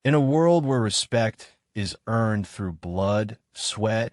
In a world where respect is earned through blood, sweat,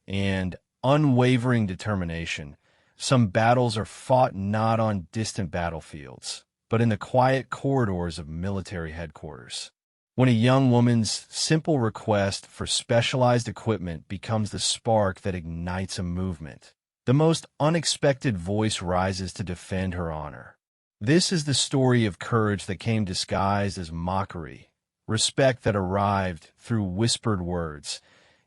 and unwavering determination, some battles are fought not on distant battlefields, but in the quiet corridors of military headquarters. When a young woman's simple request for specialized equipment becomes the spark that ignites a movement, the most unexpected voice rises to defend her honor. This is the story of courage that came disguised as mockery, respect that arrived through whispered words,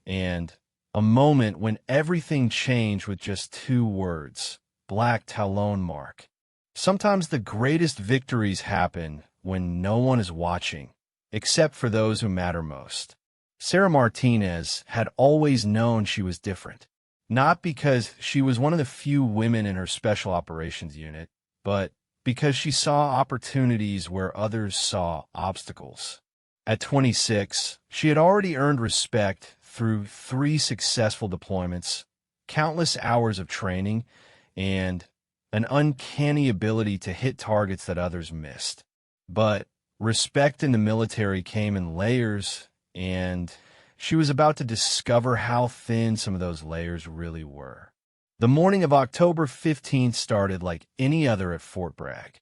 and a moment when everything changed with just 2 words: black Talon mark. Sometimes the greatest victories happen when no one is watching, except for those who matter most. Sarah Martinez had always known she was different, not because she was one of the few women in her special operations unit, but because she saw opportunities where others saw obstacles. At 26, she had already earned respect through 3 successful deployments, countless hours of training, and an uncanny ability to hit targets that others missed. But respect in the military came in layers, and she was about to discover how thin some of those layers really were. The morning of October 15th started like any other at Fort Bragg.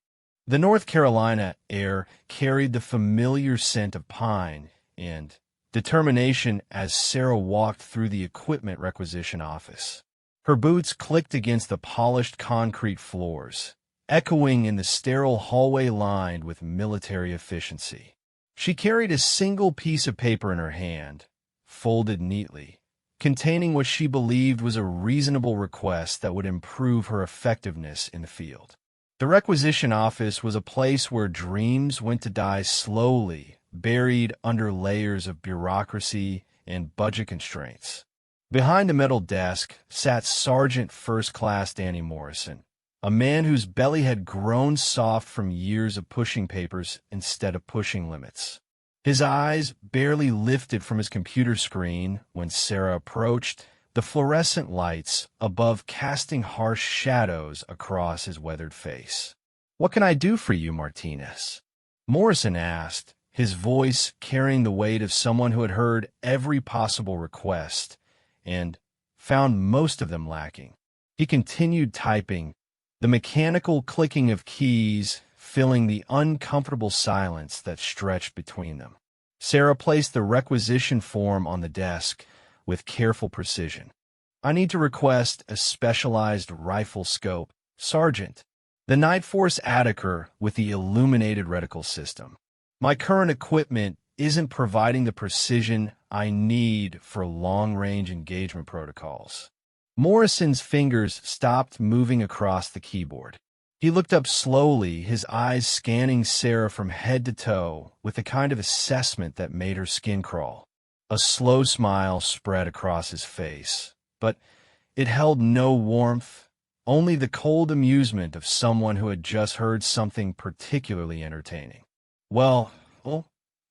The North Carolina air carried the familiar scent of pine and determination as Sarah walked through the equipment requisition office. Her boots clicked against the polished concrete floors, echoing in the sterile hallway lined with military efficiency. She carried a single piece of paper in her hand, folded neatly, containing what she believed was a reasonable request that would improve her effectiveness in the field. The requisition office was a place where dreams went to die slowly, buried under layers of bureaucracy and budget constraints. Behind a metal desk sat Sergeant First Class Danny Morrison, a man whose belly had grown soft from years of pushing papers instead of pushing limits. His eyes barely lifted from his computer screen when Sarah approached, the fluorescent lights above casting harsh shadows across his weathered face. "What can I do for you, Martinez?" Morrison asked, his voice carrying the weight of someone who had heard every possible request and found most of them lacking. He continued typing, the mechanical clicking of keys filling the uncomfortable silence that stretched between them. Sarah placed the requisition form on the desk with careful precision. "I need to request a specialized rifle scope, Sergeant. The Night Force Attiker with the illuminated reticle system. My current equipment isn't providing the precision I need for long-range engagement protocols." Morrison's fingers stopped moving across the keyboard. He looked up slowly, his eyes scanning Sarah from head to toe with the kind of assessment that made her skin crawl. A slow smile spread across his face, but it held no warmth, only the cold amusement of someone who had just heard something particularly entertaining. Well,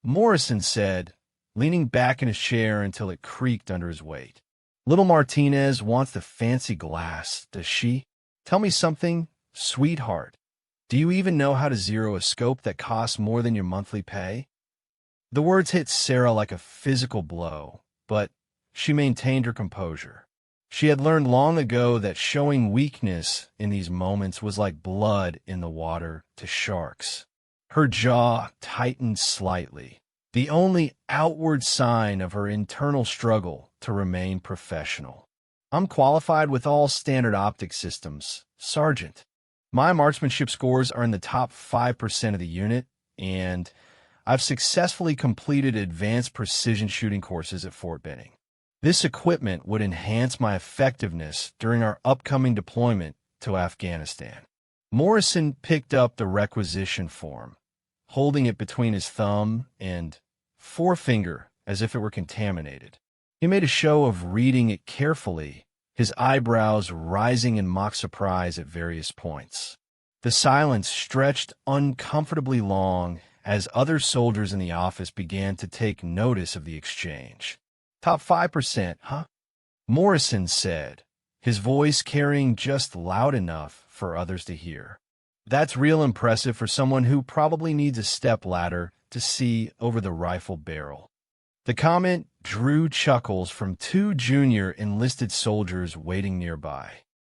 Morrison said, leaning back in his chair until it creaked under his weight. "Little Martinez wants the fancy glass, does she? Tell me something, sweetheart. Do you even know how to zero a scope that costs more than your monthly pay?" The words hit Sarah like a physical blow, but she maintained her composure. She had learned long ago that showing weakness in these moments was like blood in the water to sharks. Her jaw tightened slightly, the only outward sign of her internal struggle to remain professional. "I'm qualified with all standard optic systems, Sergeant. My marksmanship scores are in the top 5% of the unit, and I've successfully completed advanced precision shooting courses at Fort Benning. This equipment would enhance my effectiveness during our upcoming deployment to Afghanistan." Morrison picked up the requisition form, holding it between his thumb and forefinger as if it were contaminated. He made a show of reading it carefully, his eyebrows rising in mock surprise at various points. The silence stretched uncomfortably long as other soldiers in the office began to take notice of the exchange. "Top 5%, huh?" Morrison said, his voice carrying just loud enough for others to hear. "That's real impressive for someone who probably needs a step ladder to see over the rifle barrel. The comment drew chuckles from two junior enlisted soldiers waiting nearby.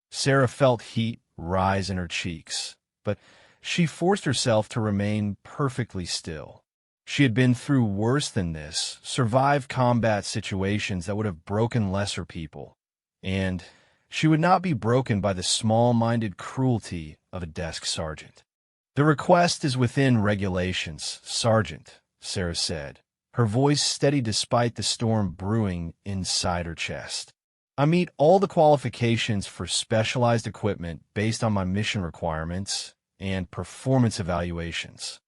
Sarah felt heat rise in her cheeks, but she forced herself to remain perfectly still. She had been through worse than this, survived combat situations that would have broken lesser people, and she would not be broken by the small-minded cruelty of a desk sergeant. "The request is within regulations, Sergeant," Sarah said, her voice steady despite the storm brewing inside her chest. "I meet all the qualifications for specialized equipment based on my mission requirements and performance evaluations."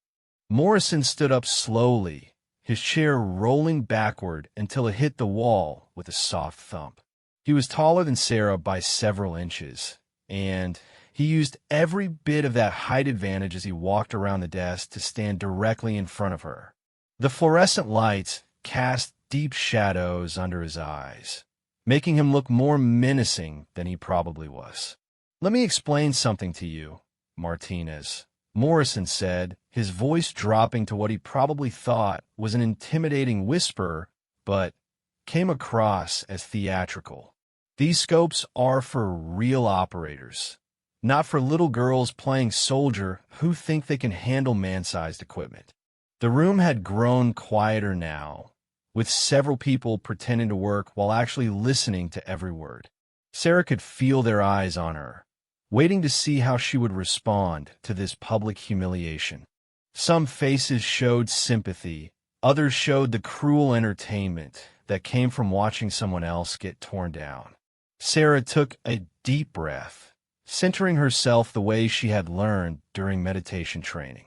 Morrison stood up slowly, his chair rolling backward until it hit the wall with a soft thump. He was taller than Sarah by several inches, and he used every bit of that height advantage as he walked around the desk to stand directly in front of her. The fluorescent lights cast deep shadows under his eyes, making him look more menacing than he probably was. "Let me explain something to you, Martinez," Morrison said, his voice dropping to what he probably thought was an intimidating whisper, but came across as theatrical. "These scopes are for real operators, not for little girls playing soldier who think they can handle man-sized equipment." The room had grown quieter now, with several people pretending to work while actually listening to every word. Sarah could feel their eyes on her, waiting to see how she would respond to this public humiliation. Some faces showed sympathy, others showed the cruel entertainment that came from watching someone else get torn down. Sarah took a deep breath, centering herself the way she had learned during meditation training.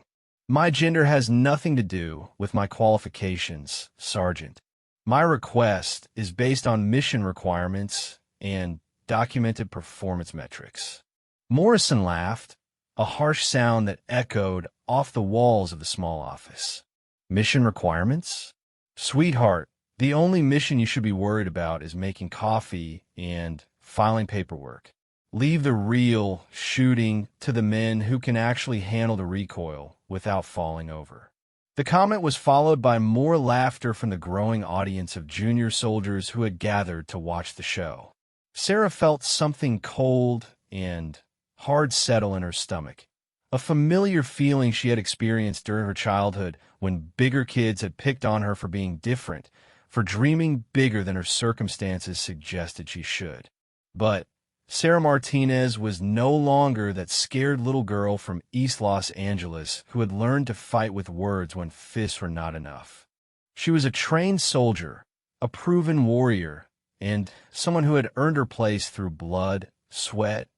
"My gender has nothing to do with my qualifications, Sergeant. My request is based on mission requirements and documented performance metrics." Morrison laughed, a harsh sound that echoed off the walls of the small office. "Mission requirements? Sweetheart, the only mission you should be worried about is making coffee and filing paperwork. Leave the real shooting to the men who can actually handle the recoil without falling over." The comment was followed by more laughter from the growing audience of junior soldiers who had gathered to watch the show. Sarah felt something cold and hard settle in her stomach, a familiar feeling she had experienced during her childhood when bigger kids had picked on her for being different, for dreaming bigger than her circumstances suggested she should. But Sarah Martinez was no longer that scared little girl from East Los Angeles who had learned to fight with words when fists were not enough. She was a trained soldier, a proven warrior, and someone who had earned her place through blood, sweat,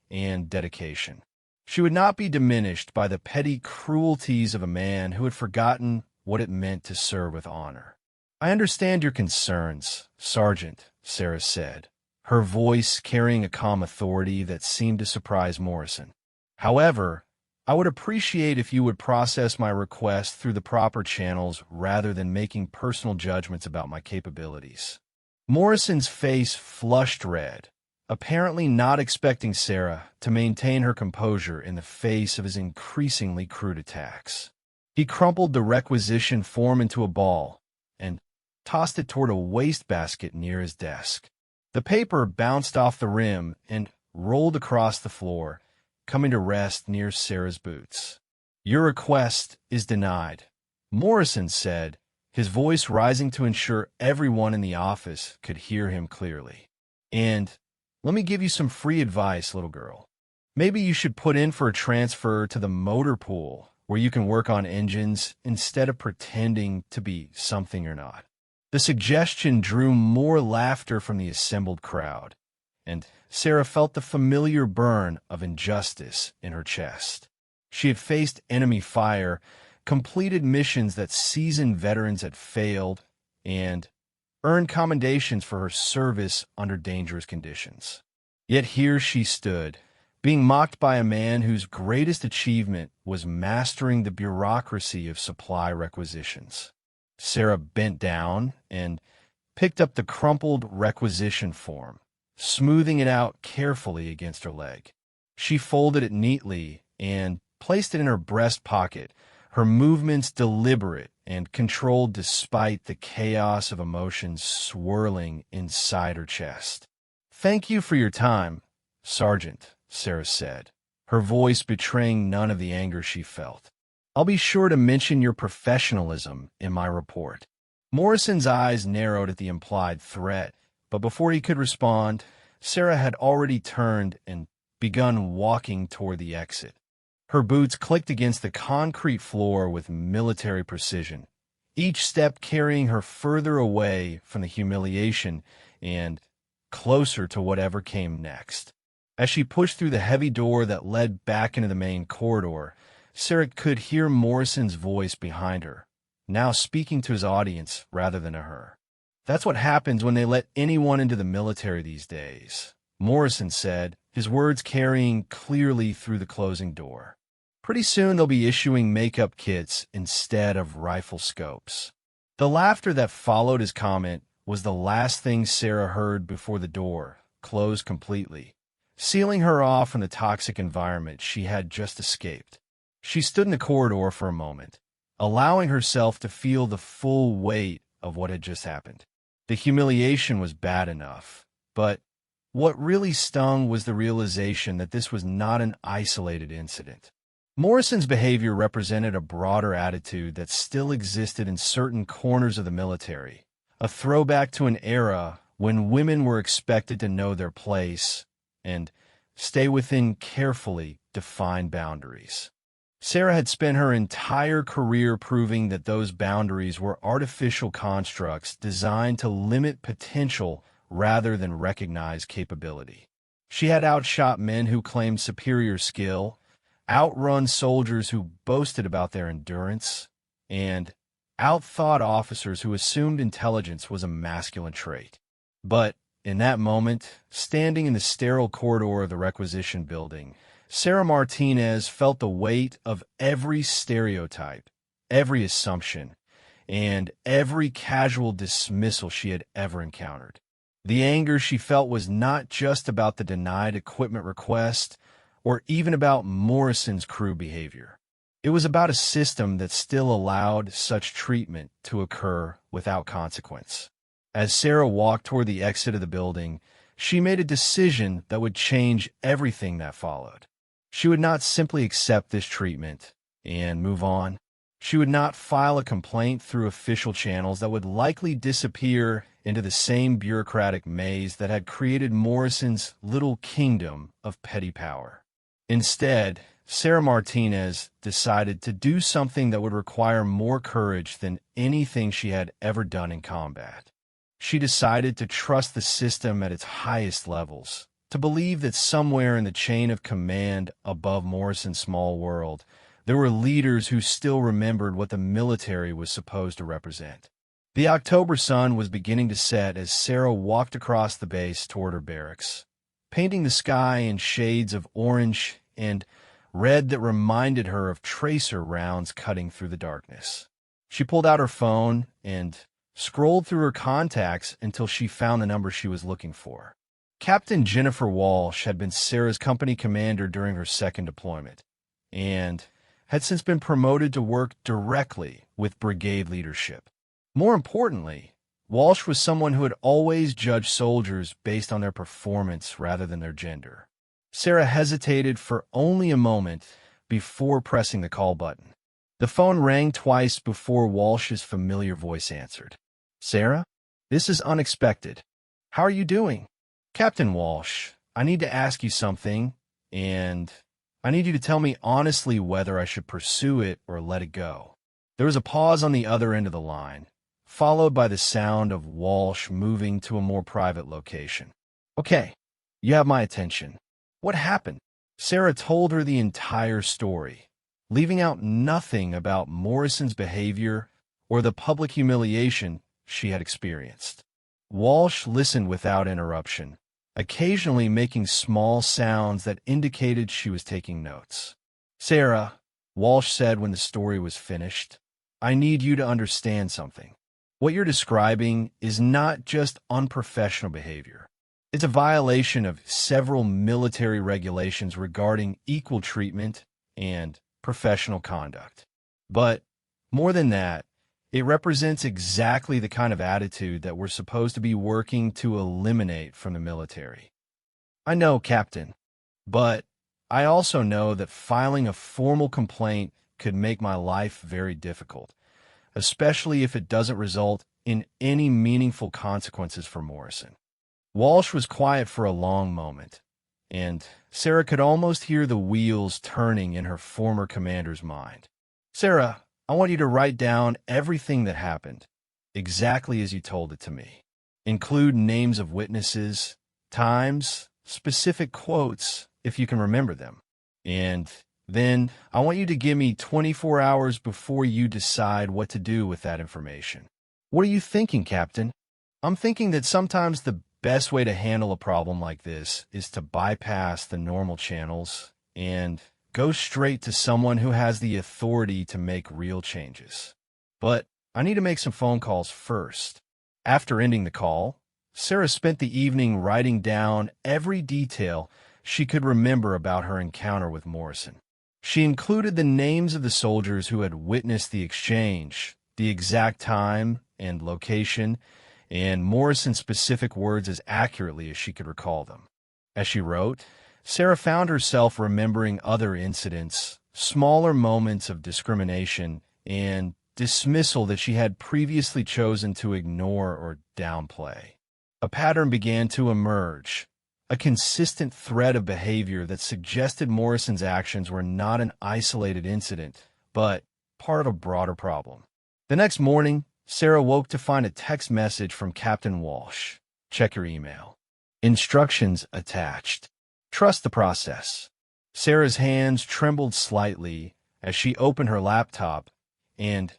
and dedication. She would not be diminished by the petty cruelties of a man who had forgotten what it meant to serve with honor. "I understand your concerns, Sergeant," Sarah said, her voice carrying a calm authority that seemed to surprise Morrison. "However, I would appreciate if you would process my request through the proper channels rather than making personal judgments about my capabilities." Morrison's face flushed red, apparently not expecting Sarah to maintain her composure in the face of his increasingly crude attacks. He crumpled the requisition form into a ball and tossed it toward a wastebasket near his desk. The paper bounced off the rim and rolled across the floor, coming to rest near Sarah's boots. "Your request is denied," Morrison said, his voice rising to ensure everyone in the office could hear him clearly. "And let me give you some free advice, little girl. Maybe you should put in for a transfer to the motor pool where you can work on engines instead of pretending to be something you're not." The suggestion drew more laughter from the assembled crowd, and Sarah felt the familiar burn of injustice in her chest. She had faced enemy fire, completed missions that seasoned veterans had failed, and earned commendations for her service under dangerous conditions. Yet here she stood, being mocked by a man whose greatest achievement was mastering the bureaucracy of supply requisitions. Sarah bent down and picked up the crumpled requisition form, smoothing it out carefully against her leg. She folded it neatly and placed it in her breast pocket, her movements deliberate and controlled despite the chaos of emotions swirling inside her chest. "Thank you for your time, Sergeant," Sarah said, her voice betraying none of the anger she felt. "I'll be sure to mention your professionalism in my report." Morrison's eyes narrowed at the implied threat, but before he could respond, Sarah had already turned and begun walking toward the exit. Her boots clicked against the concrete floor with military precision, each step carrying her further away from the humiliation and closer to whatever came next. As she pushed through the heavy door that led back into the main corridor, Sarah could hear Morrison's voice behind her, now speaking to his audience rather than to her. "That's what happens when they let anyone into the military these days," Morrison said, his words carrying clearly through the closing door. "Pretty soon they'll be issuing makeup kits instead of rifle scopes." The laughter that followed his comment was the last thing Sarah heard before the door closed completely, sealing her off from the toxic environment she had just escaped. She stood in the corridor for a moment, allowing herself to feel the full weight of what had just happened. The humiliation was bad enough, but what really stung was the realization that this was not an isolated incident. Morrison's behavior represented a broader attitude that still existed in certain corners of the military, a throwback to an era when women were expected to know their place and stay within carefully defined boundaries. Sarah had spent her entire career proving that those boundaries were artificial constructs designed to limit potential rather than recognize capability. She had outshot men who claimed superior skill, outrun soldiers who boasted about their endurance, and outthought officers who assumed intelligence was a masculine trait. But in that moment, standing in the sterile corridor of the requisition building, Sarah Martinez felt the weight of every stereotype, every assumption, and every casual dismissal she had ever encountered. The anger she felt was not just about the denied equipment request or even about Morrison's crew behavior. It was about a system that still allowed such treatment to occur without consequence. As Sarah walked toward the exit of the building, she made a decision that would change everything that followed. She would not simply accept this treatment and move on. She would not file a complaint through official channels that would likely disappear into the same bureaucratic maze that had created Morrison's little kingdom of petty power. Instead, Sarah Martinez decided to do something that would require more courage than anything she had ever done in combat. She decided to trust the system at its highest levels, to believe that somewhere in the chain of command above Morrison's small world, there were leaders who still remembered what the military was supposed to represent. The October sun was beginning to set as Sarah walked across the base toward her barracks, painting the sky in shades of orange and red that reminded her of tracer rounds cutting through the darkness. She pulled out her phone and scrolled through her contacts until she found the number she was looking for. Captain Jennifer Walsh had been Sarah's company commander during her second deployment, and had since been promoted to work directly with brigade leadership. More importantly, Walsh was someone who had always judged soldiers based on their performance rather than their gender. Sarah hesitated for only a moment before pressing the call button. The phone rang twice before Walsh's familiar voice answered. "Sarah, this is unexpected. How are you doing?" "Captain Walsh, I need to ask you something, and I need you to tell me honestly whether I should pursue it or let it go." There was a pause on the other end of the line, followed by the sound of Walsh moving to a more private location. "Okay, you have my attention. What happened?" Sarah told her the entire story, leaving out nothing about Morrison's behavior or the public humiliation she had experienced. Walsh listened without interruption, occasionally making small sounds that indicated she was taking notes. "Sarah," Walsh said when the story was finished, "I need you to understand something. What you're describing is not just unprofessional behavior. It's a violation of several military regulations regarding equal treatment and professional conduct. But more than that, it represents exactly the kind of attitude that we're supposed to be working to eliminate from the military. I know, Captain, but I also know that filing a formal complaint could make my life very difficult, especially if it doesn't result in any meaningful consequences for Morrison. Walsh was quiet for a long moment, and Sarah could almost hear the wheels turning in her former commander's mind. Sarah, I want you to write down everything that happened, exactly as you told it to me. Include names of witnesses, times, specific quotes, if you can remember them. And then I want you to give me 24 hours before you decide what to do with that information. What are you thinking, Captain? I'm thinking that sometimes the best way to handle a problem like this is to bypass the normal channels and go straight to someone who has the authority to make real changes. But I need to make some phone calls first. After ending the call, Sarah spent the evening writing down every detail she could remember about her encounter with Morrison. She included the names of the soldiers who had witnessed the exchange, the exact time and location, and Morrison's specific words as accurately as she could recall them. As she wrote, Sarah found herself remembering other incidents, smaller moments of discrimination and dismissal that she had previously chosen to ignore or downplay. A pattern began to emerge, a consistent thread of behavior that suggested Morrison's actions were not an isolated incident, but part of a broader problem. The next morning, Sarah woke to find a text message from Captain Walsh. Check your email. Instructions attached. Trust the process. Sarah's hands trembled slightly as she opened her laptop and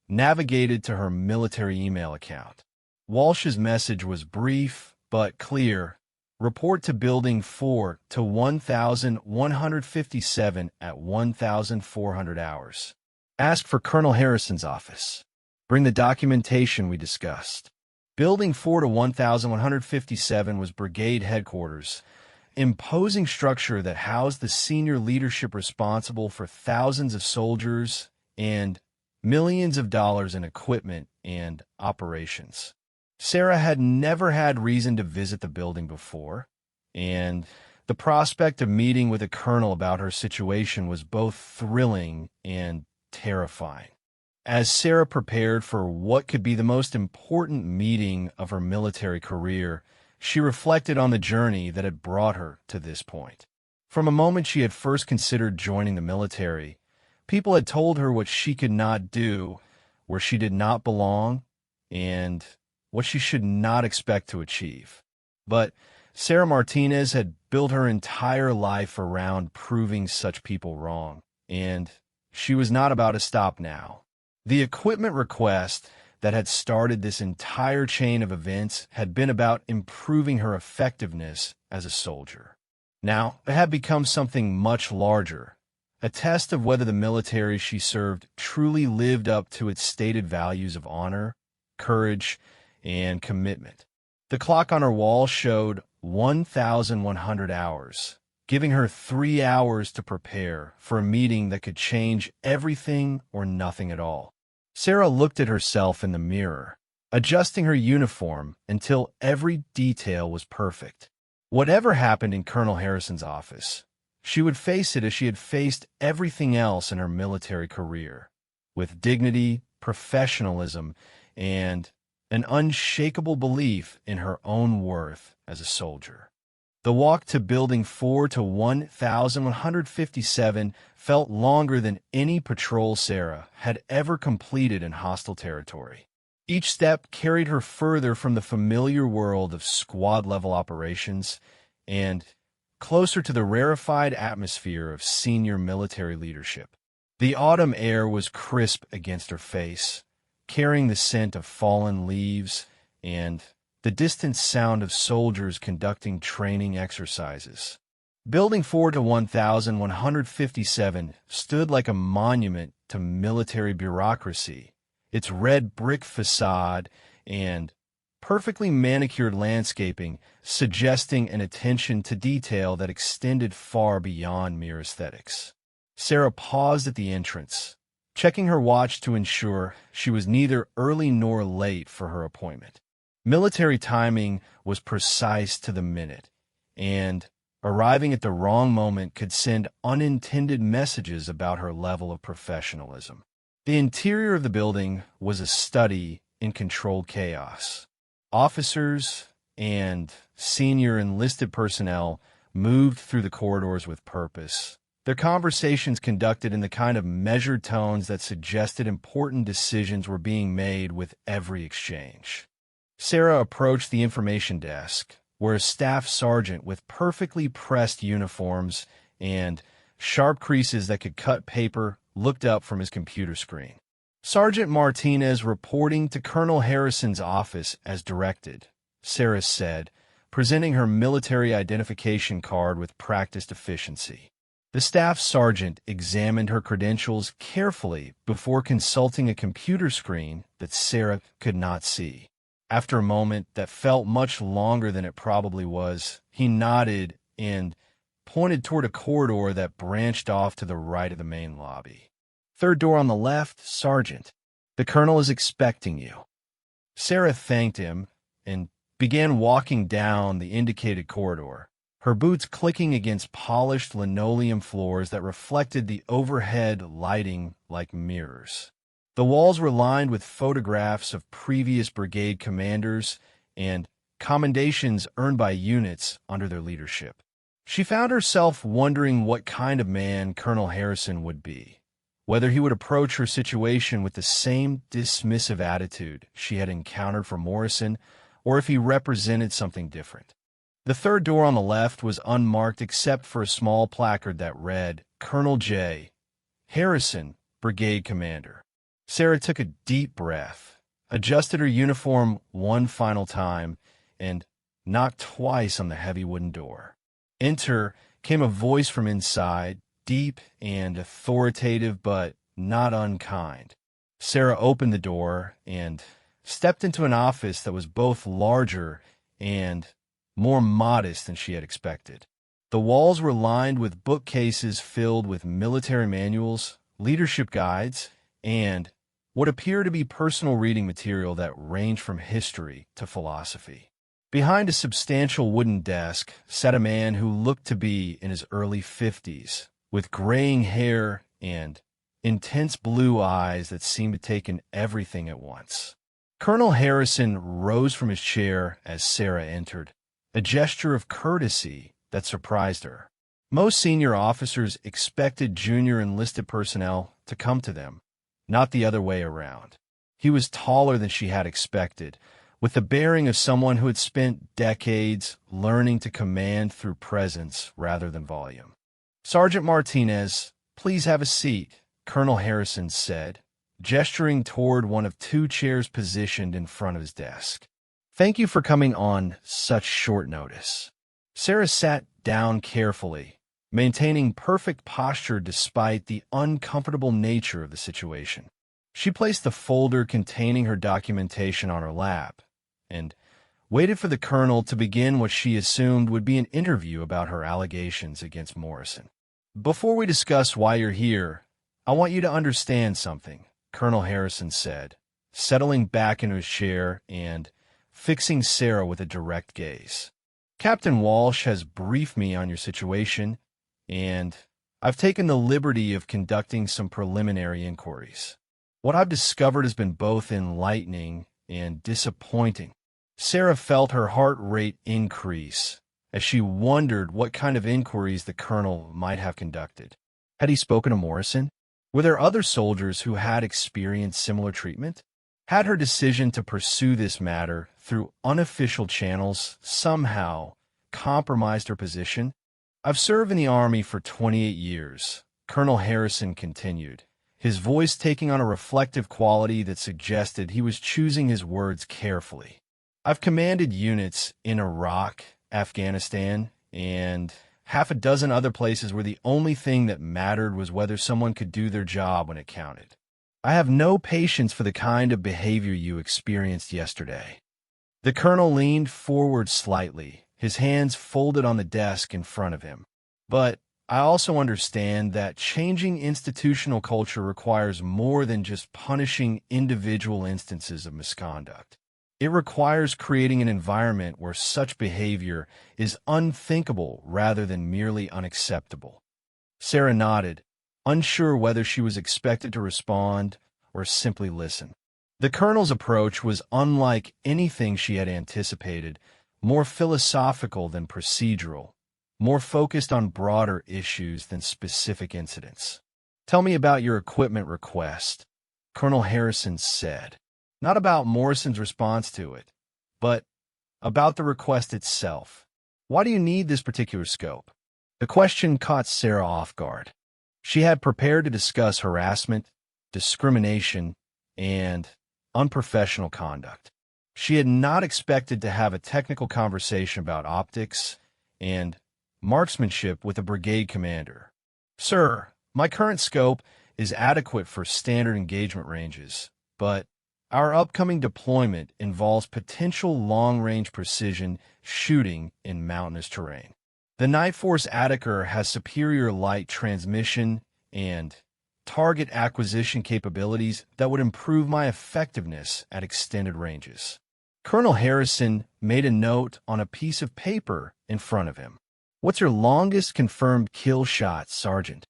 navigated to her military email account. Walsh's message was brief but clear. Report to Building 4 to 1157 at 1400 hours. Ask for Colonel Harrison's office. Bring the documentation we discussed. Building 4 to 1157 was brigade headquarters, imposing structure that housed the senior leadership responsible for thousands of soldiers and millions of dollars in equipment and operations. Sarah had never had reason to visit the building before, and the prospect of meeting with a colonel about her situation was both thrilling and terrifying. As Sarah prepared for what could be the most important meeting of her military career, she reflected on the journey that had brought her to this point. From a moment she had first considered joining the military, people had told her what she could not do, where she did not belong, and what she should not expect to achieve. But Sarah Martinez had built her entire life around proving such people wrong, and she was not about to stop now. The equipment request that had started this entire chain of events had been about improving her effectiveness as a soldier. Now, it had become something much larger, a test of whether the military she served truly lived up to its stated values of honor, courage, and commitment. The clock on her wall showed 1,100 hours, giving her 3 hours to prepare for a meeting that could change everything or nothing at all. Sarah looked at herself in the mirror, adjusting her uniform until every detail was perfect. Whatever happened in Colonel Harrison's office, she would face it as she had faced everything else in her military career, with dignity, professionalism, and an unshakable belief in her own worth as a soldier. The walk to Building 4 to 1157 felt longer than any patrol Sarah had ever completed in hostile territory. Each step carried her further from the familiar world of squad-level operations and closer to the rarefied atmosphere of senior military leadership. The autumn air was crisp against her face, carrying the scent of fallen leaves and the distant sound of soldiers conducting training exercises. Building 4 to 1157 stood like a monument to military bureaucracy, its red brick facade and perfectly manicured landscaping suggesting an attention to detail that extended far beyond mere aesthetics. Sarah paused at the entrance, checking her watch to ensure she was neither early nor late for her appointment. Military timing was precise to the minute, and arriving at the wrong moment could send unintended messages about her level of professionalism. The interior of the building was a study in controlled chaos. Officers and senior enlisted personnel moved through the corridors with purpose, their conversations conducted in the kind of measured tones that suggested important decisions were being made with every exchange. Sarah approached the information desk, where a staff sergeant with perfectly pressed uniforms and sharp creases that could cut paper looked up from his computer screen. Sergeant Martinez reporting to Colonel Harrison's office as directed, Sarah said, presenting her military identification card with practiced efficiency. The staff sergeant examined her credentials carefully before consulting a computer screen that Sarah could not see. After a moment that felt much longer than it probably was, he nodded and pointed toward a corridor that branched off to the right of the main lobby. "Third door on the left, Sergeant. The colonel is expecting you." Sarah thanked him and began walking down the indicated corridor, her boots clicking against polished linoleum floors that reflected the overhead lighting like mirrors. The walls were lined with photographs of previous brigade commanders and commendations earned by units under their leadership. She found herself wondering what kind of man Colonel Harrison would be, whether he would approach her situation with the same dismissive attitude she had encountered from Morrison, or if he represented something different. The third door on the left was unmarked except for a small placard that read, "Colonel J. Harrison, Brigade Commander." Sarah took a deep breath, adjusted her uniform one final time, and knocked twice on the heavy wooden door. Enter came a voice from inside, deep and authoritative but not unkind. Sarah opened the door and stepped into an office that was both larger and more modest than she had expected. The walls were lined with bookcases filled with military manuals, leadership guides, and what appeared to be personal reading material that ranged from history to philosophy. Behind a substantial wooden desk sat a man who looked to be in his early 50s, with graying hair and intense blue eyes that seemed to take in everything at once. Colonel Harrison rose from his chair as Sarah entered, a gesture of courtesy that surprised her. Most senior officers expected junior enlisted personnel to come to them, not the other way around. He was taller than she had expected, with the bearing of someone who had spent decades learning to command through presence rather than volume. "Sergeant Martinez, please have a seat," Colonel Harrison said, gesturing toward one of two chairs positioned in front of his desk. "Thank you for coming on such short notice." Sarah sat down carefully, maintaining perfect posture despite the uncomfortable nature of the situation. She placed the folder containing her documentation on her lap and waited for the colonel to begin what she assumed would be an interview about her allegations against Morrison. "Before we discuss why you're here, I want you to understand something," Colonel Harrison said, settling back into his chair and fixing Sarah with a direct gaze. "Captain Walsh has briefed me on your situation, and I've taken the liberty of conducting some preliminary inquiries. What I've discovered has been both enlightening and disappointing." Sarah felt her heart rate increase as she wondered what kind of inquiries the colonel might have conducted. Had he spoken to Morrison? Were there other soldiers who had experienced similar treatment? Had her decision to pursue this matter through unofficial channels somehow compromised her position? "I've served in the Army for 28 years, Colonel Harrison continued, his voice taking on a reflective quality that suggested he was choosing his words carefully. "I've commanded units in Iraq, Afghanistan, and half a dozen other places where the only thing that mattered was whether someone could do their job when it counted. I have no patience for the kind of behavior you experienced yesterday." The colonel leaned forward slightly, his hands folded on the desk in front of him. "But I also understand that changing institutional culture requires more than just punishing individual instances of misconduct. It requires creating an environment where such behavior is unthinkable rather than merely unacceptable. Sarah nodded, unsure whether she was expected to respond or simply listen. The colonel's approach was unlike anything she had anticipated, more philosophical than procedural, more focused on broader issues than specific incidents. "Tell me about your equipment request," Colonel Harrison said. Not about Morrison's response to it, but about the request itself. "Why do you need this particular scope?" The question caught Sarah off guard. She had prepared to discuss harassment, discrimination, and unprofessional conduct. She had not expected to have a technical conversation about optics and marksmanship with a brigade commander. "Sir, my current scope is adequate for standard engagement ranges, but our upcoming deployment involves potential long-range precision shooting in mountainous terrain. The Night Force Attiker has superior light transmission and target acquisition capabilities that would improve my effectiveness at extended ranges." Colonel Harrison made a note on a piece of paper in front of him. "What's your longest confirmed kill shot, Sergeant?"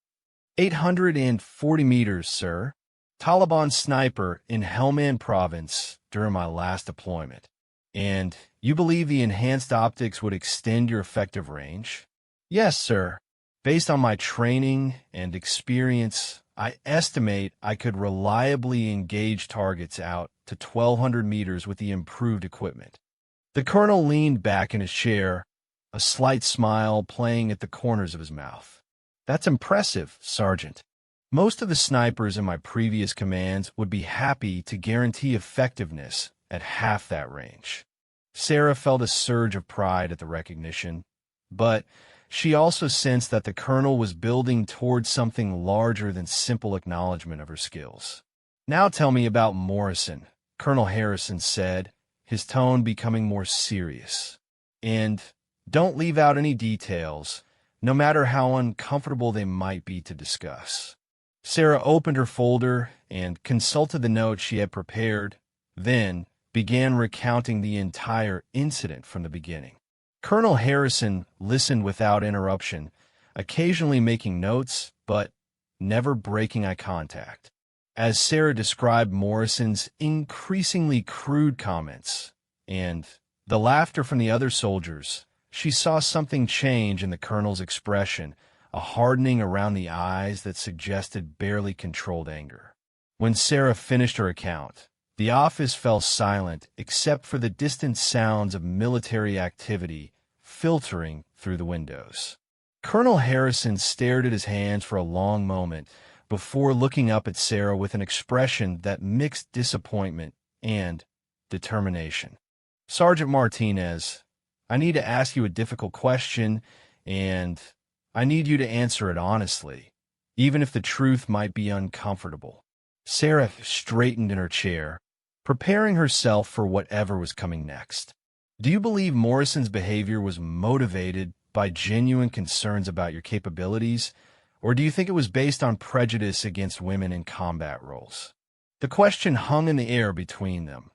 840 meters, sir. Taliban sniper in Helmand province during my last deployment. "And you believe the enhanced optics would extend your effective range?" "Yes, sir. Based on my training and experience, I estimate I could reliably engage targets out to 1,200 meters with the improved equipment." The colonel leaned back in his chair, a slight smile playing at the corners of his mouth. "That's impressive, Sergeant. Most of the snipers in my previous commands would be happy to guarantee effectiveness at half that range." Sarah felt a surge of pride at the recognition, but she also sensed that the colonel was building towards something larger than simple acknowledgement of her skills. "Now tell me about Morrison," Colonel Harrison said, his tone becoming more serious. "And don't leave out any details, no matter how uncomfortable they might be to discuss." Sarah opened her folder and consulted the notes she had prepared, then began recounting the entire incident from the beginning. Colonel Harrison listened without interruption, occasionally making notes, but never breaking eye contact. As Sarah described Morrison's increasingly crude comments and the laughter from the other soldiers, she saw something change in the colonel's expression, a hardening around the eyes that suggested barely controlled anger. When Sarah finished her account, the office fell silent except for the distant sounds of military activity filtering through the windows. Colonel Harrison stared at his hands for a long moment before looking up at Sarah with an expression that mixed disappointment and determination. "Sergeant Martinez, I need to ask you a difficult question, and I need you to answer it honestly, even if the truth might be uncomfortable." Sarah straightened in her chair, preparing herself for whatever was coming next. "Do you believe Morrison's behavior was motivated by genuine concerns about your capabilities, or do you think it was based on prejudice against women in combat roles?" The question hung in the air between them,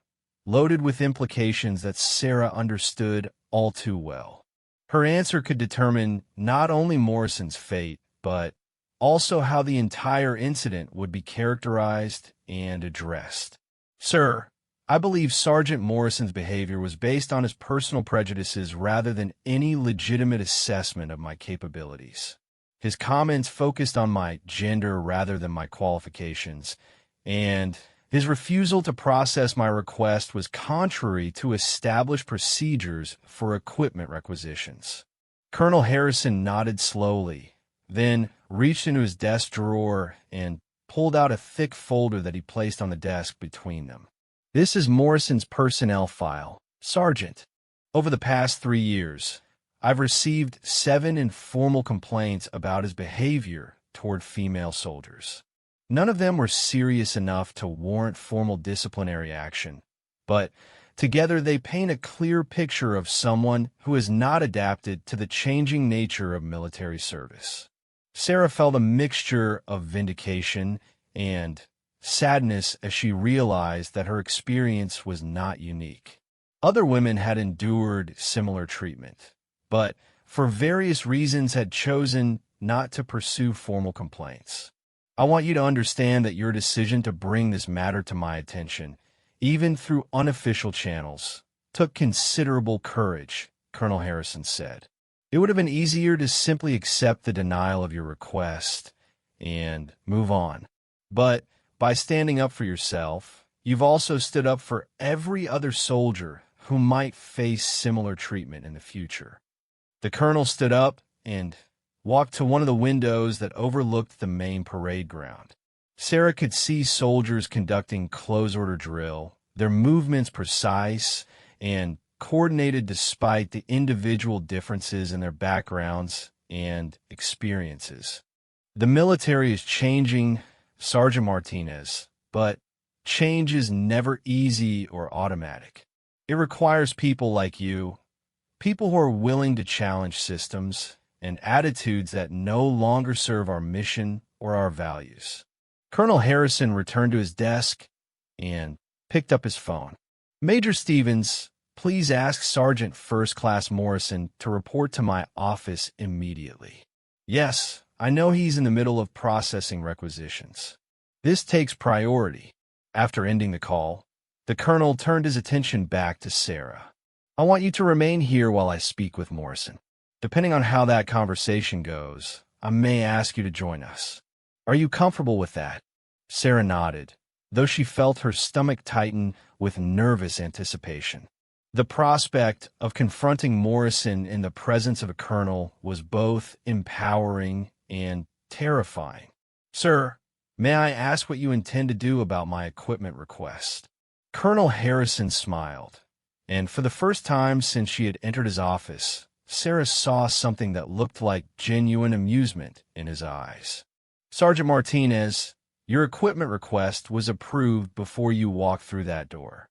loaded with implications that Sarah understood all too well. Her answer could determine not only Morrison's fate, but also how the entire incident would be characterized and addressed. "Sir, I believe Sergeant Morrison's behavior was based on his personal prejudices rather than any legitimate assessment of my capabilities. His comments focused on my gender rather than my qualifications, and his refusal to process my request was contrary to established procedures for equipment requisitions." Colonel Harrison nodded slowly, then reached into his desk drawer and pulled out a thick folder that he placed on the desk between them. "This is Morrison's personnel file, Sergeant. Over the past 3 years, I've received 7 informal complaints about his behavior toward female soldiers. None of them were serious enough to warrant formal disciplinary action, but together they paint a clear picture of someone who has not adapted to the changing nature of military service. Sarah felt a mixture of vindication and sadness as she realized that her experience was not unique. Other women had endured similar treatment, but for various reasons had chosen not to pursue formal complaints. I want you to understand that your decision to bring this matter to my attention, even through unofficial channels, took considerable courage, Colonel Harrison said. It would have been easier to simply accept the denial of your request and move on. But by standing up for yourself, you've also stood up for every other soldier who might face similar treatment in the future. The colonel stood up and walked to one of the windows that overlooked the main parade ground. Sarah could see soldiers conducting close-order drill, their movements precise and coordinated despite the individual differences in their backgrounds and experiences. The military is changing, Sergeant Martinez, but change is never easy or automatic. It requires people like you, people who are willing to challenge systems and attitudes that no longer serve our mission or our values. Colonel Harrison returned to his desk and picked up his phone. Major Stevens, please ask Sergeant First Class Morrison to report to my office immediately. Yes, I know he's in the middle of processing requisitions. This takes priority. After ending the call, the colonel turned his attention back to Sarah. I want you to remain here while I speak with Morrison. Depending on how that conversation goes, I may ask you to join us. Are you comfortable with that? Sarah nodded, though she felt her stomach tighten with nervous anticipation. The prospect of confronting Morrison in the presence of a colonel was both empowering and terrifying. Sir, may I ask what you intend to do about my equipment request? Colonel Harrison smiled, and for the first time since she had entered his office, Sarah saw something that looked like genuine amusement in his eyes. Sergeant Martinez, your equipment request was approved before you walked through that door.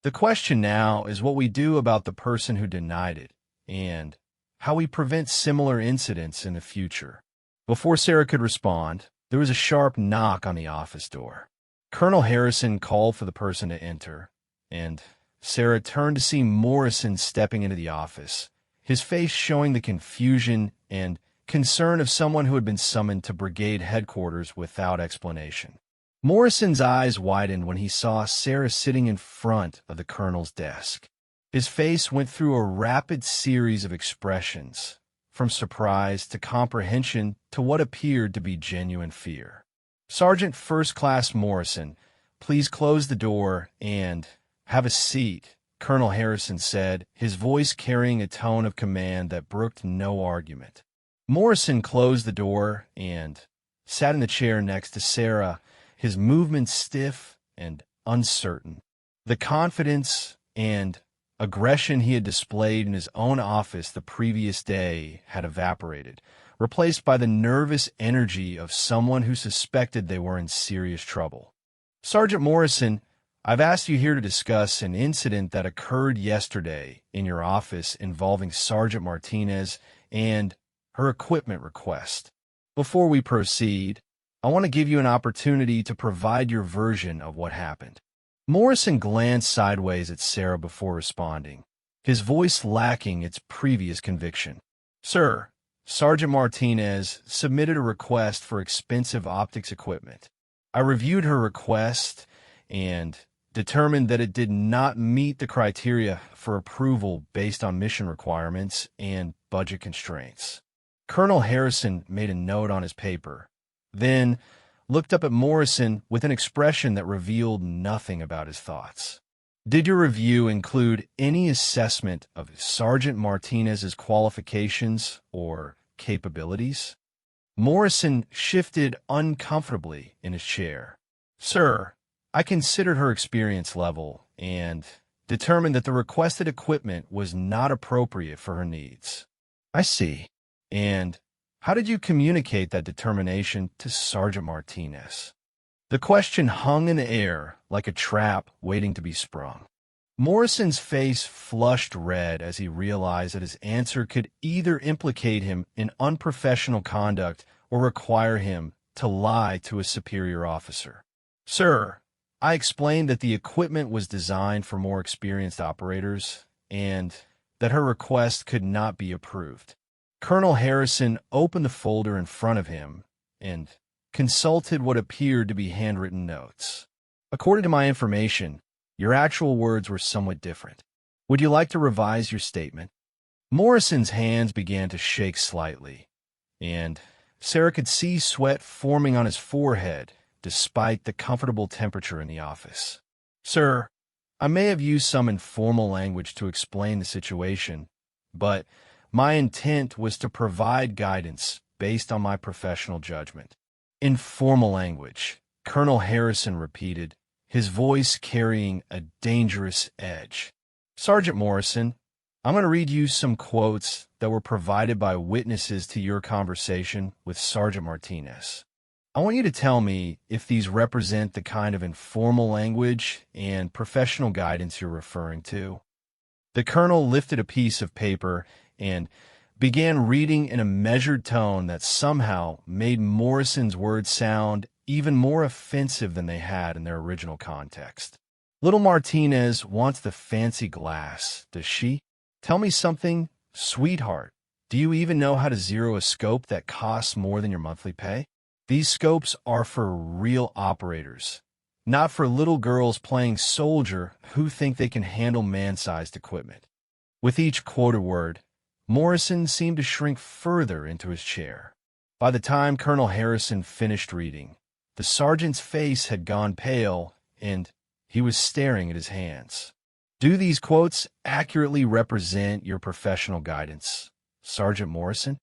The question now is what we do about the person who denied it and how we prevent similar incidents in the future. Before Sarah could respond, there was a sharp knock on the office door. Colonel Harrison called for the person to enter, and Sarah turned to see Morrison stepping into the office, his face showing the confusion and concern of someone who had been summoned to brigade headquarters without explanation. Morrison's eyes widened when he saw Sarah sitting in front of the colonel's desk. His face went through a rapid series of expressions, from surprise to comprehension to what appeared to be genuine fear. Sergeant First Class Morrison, please close the door and have a seat, Colonel Harrison said, his voice carrying a tone of command that brooked no argument. Morrison closed the door and sat in the chair next to Sarah, his movements stiff and uncertain. The confidence and aggression he had displayed in his own office the previous day had evaporated, replaced by the nervous energy of someone who suspected they were in serious trouble. Sergeant Morrison, I've asked you here to discuss an incident that occurred yesterday in your office involving Sergeant Martinez and her equipment request. Before we proceed, I want to give you an opportunity to provide your version of what happened. Morrison glanced sideways at Sarah before responding, his voice lacking its previous conviction. Sir, Sergeant Martinez submitted a request for expensive optics equipment. I reviewed her request and determined that it did not meet the criteria for approval based on mission requirements and budget constraints. Colonel Harrison made a note on his paper, then looked up at Morrison with an expression that revealed nothing about his thoughts. Did your review include any assessment of Sergeant Martinez's qualifications or capabilities? Morrison shifted uncomfortably in his chair. Sir, I considered her experience level and determined that the requested equipment was not appropriate for her needs. I see. And how did you communicate that determination to Sergeant Martinez? The question hung in the air like a trap waiting to be sprung. Morrison's face flushed red as he realized that his answer could either implicate him in unprofessional conduct or require him to lie to a superior officer. Sir, I explained that the equipment was designed for more experienced operators and that her request could not be approved. Colonel Harrison opened the folder in front of him and consulted what appeared to be handwritten notes. According to my information, your actual words were somewhat different. Would you like to revise your statement? Morrison's hands began to shake slightly, and Sarah could see sweat forming on his forehead despite the comfortable temperature in the office. Sir, I may have used some informal language to explain the situation, but my intent was to provide guidance based on my professional judgment. Informal language, Colonel Harrison repeated, his voice carrying a dangerous edge. Sergeant Morrison, I'm going to read you some quotes that were provided by witnesses to your conversation with Sergeant Martinez. I want you to tell me if these represent the kind of informal language and professional guidance you're referring to. The colonel lifted a piece of paper and began reading in a measured tone that somehow made Morrison's words sound even more offensive than they had in their original context. Little Martinez wants the fancy glass, does she? Tell me something, sweetheart. Do you even know how to zero a scope that costs more than your monthly pay? These scopes are for real operators, not for little girls playing soldier who think they can handle man-sized equipment. With each quoted word, Morrison seemed to shrink further into his chair. By the time Colonel Harrison finished reading, the sergeant's face had gone pale, and he was staring at his hands. Do these quotes accurately represent your professional guidance, Sergeant Morrison?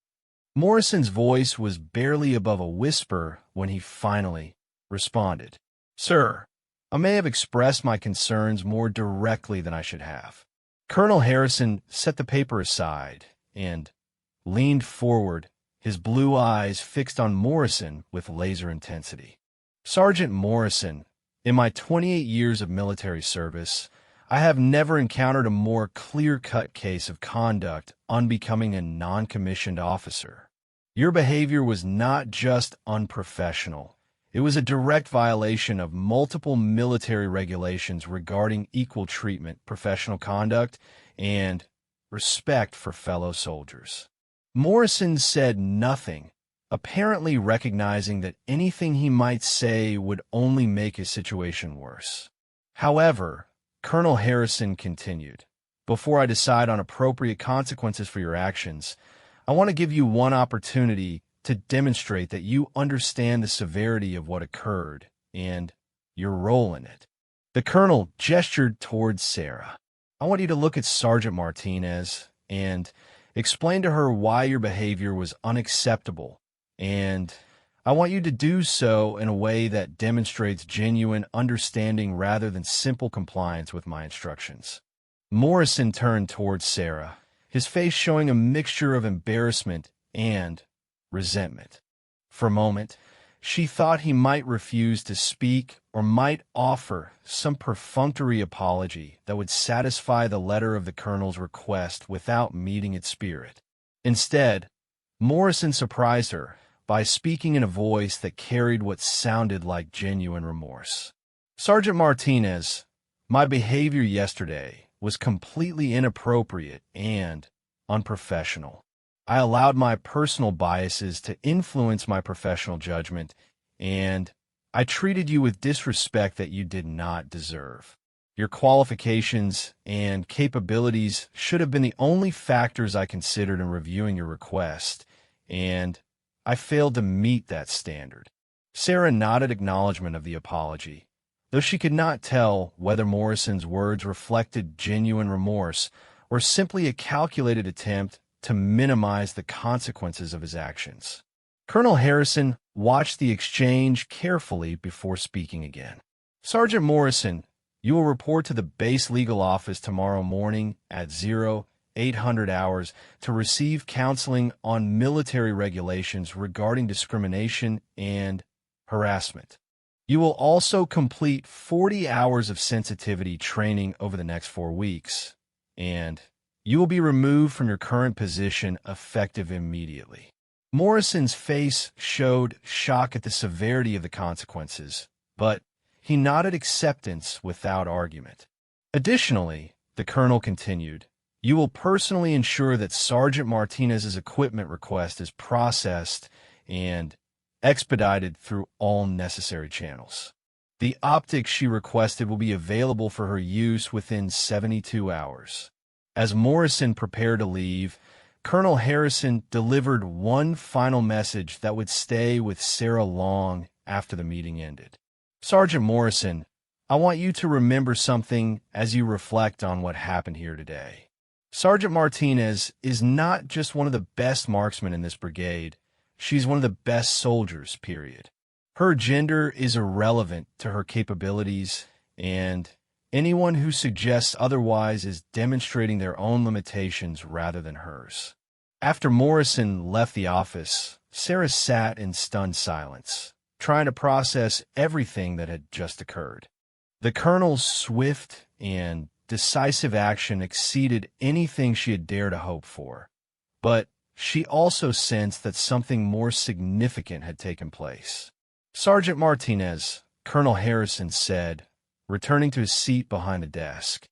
Morrison's voice was barely above a whisper when he finally responded. Sir, I may have expressed my concerns more directly than I should have. Colonel Harrison set the paper aside and leaned forward, his blue eyes fixed on Morrison with laser intensity. Sergeant Morrison, in my 28 years of military service, I have never encountered a more clear-cut case of conduct unbecoming a non-commissioned officer. Your behavior was not just unprofessional. It was a direct violation of multiple military regulations regarding equal treatment, professional conduct, and respect for fellow soldiers. Morrison said nothing, apparently recognizing that anything he might say would only make his situation worse. However, Colonel Harrison continued, before I decide on appropriate consequences for your actions, I want to give you one opportunity to demonstrate that you understand the severity of what occurred and your role in it. The colonel gestured towards Sarah. I want you to look at Sergeant Martinez and explain to her why your behavior was unacceptable, and I want you to do so in a way that demonstrates genuine understanding rather than simple compliance with my instructions. Morrison turned towards Sarah, his face showing a mixture of embarrassment and resentment. For a moment, she thought he might refuse to speak or might offer some perfunctory apology that would satisfy the letter of the colonel's request without meeting its spirit. Instead, Morrison surprised her by speaking in a voice that carried what sounded like genuine remorse. Sergeant Martinez, my behavior yesterday was completely inappropriate and unprofessional. I allowed my personal biases to influence my professional judgment, and I treated you with disrespect that you did not deserve. Your qualifications and capabilities should have been the only factors I considered in reviewing your request, and I failed to meet that standard. Sarah nodded acknowledgement of the apology, though she could not tell whether Morrison's words reflected genuine remorse or simply a calculated attempt to minimize the consequences of his actions. Colonel Harrison watched the exchange carefully before speaking again. Sergeant Morrison, you will report to the base legal office tomorrow morning at 0800 hours to receive counseling on military regulations regarding discrimination and harassment. You will also complete 40 hours of sensitivity training over the next 4 weeks, and you will be removed from your current position effective immediately. Morrison's face showed shock at the severity of the consequences, but he nodded acceptance without argument. Additionally, the colonel continued, "You will personally ensure that Sergeant Martinez's equipment request is processed and expedited through all necessary channels. The optics she requested will be available for her use within 72 hours. As Morrison prepared to leave, Colonel Harrison delivered one final message that would stay with Sarah long after the meeting ended. "Sergeant Morrison, I want you to remember something as you reflect on what happened here today. Sergeant Martinez is not just one of the best marksmen in this brigade. She's one of the best soldiers, period. Her gender is irrelevant to her capabilities, and anyone who suggests otherwise is demonstrating their own limitations rather than hers." After Morrison left the office, Sarah sat in stunned silence, trying to process everything that had just occurred. The colonel's swift and decisive action exceeded anything she had dared to hope for, but she also sensed that something more significant had taken place. "Sergeant Martinez," Colonel Harrison said, returning to his seat behind the desk,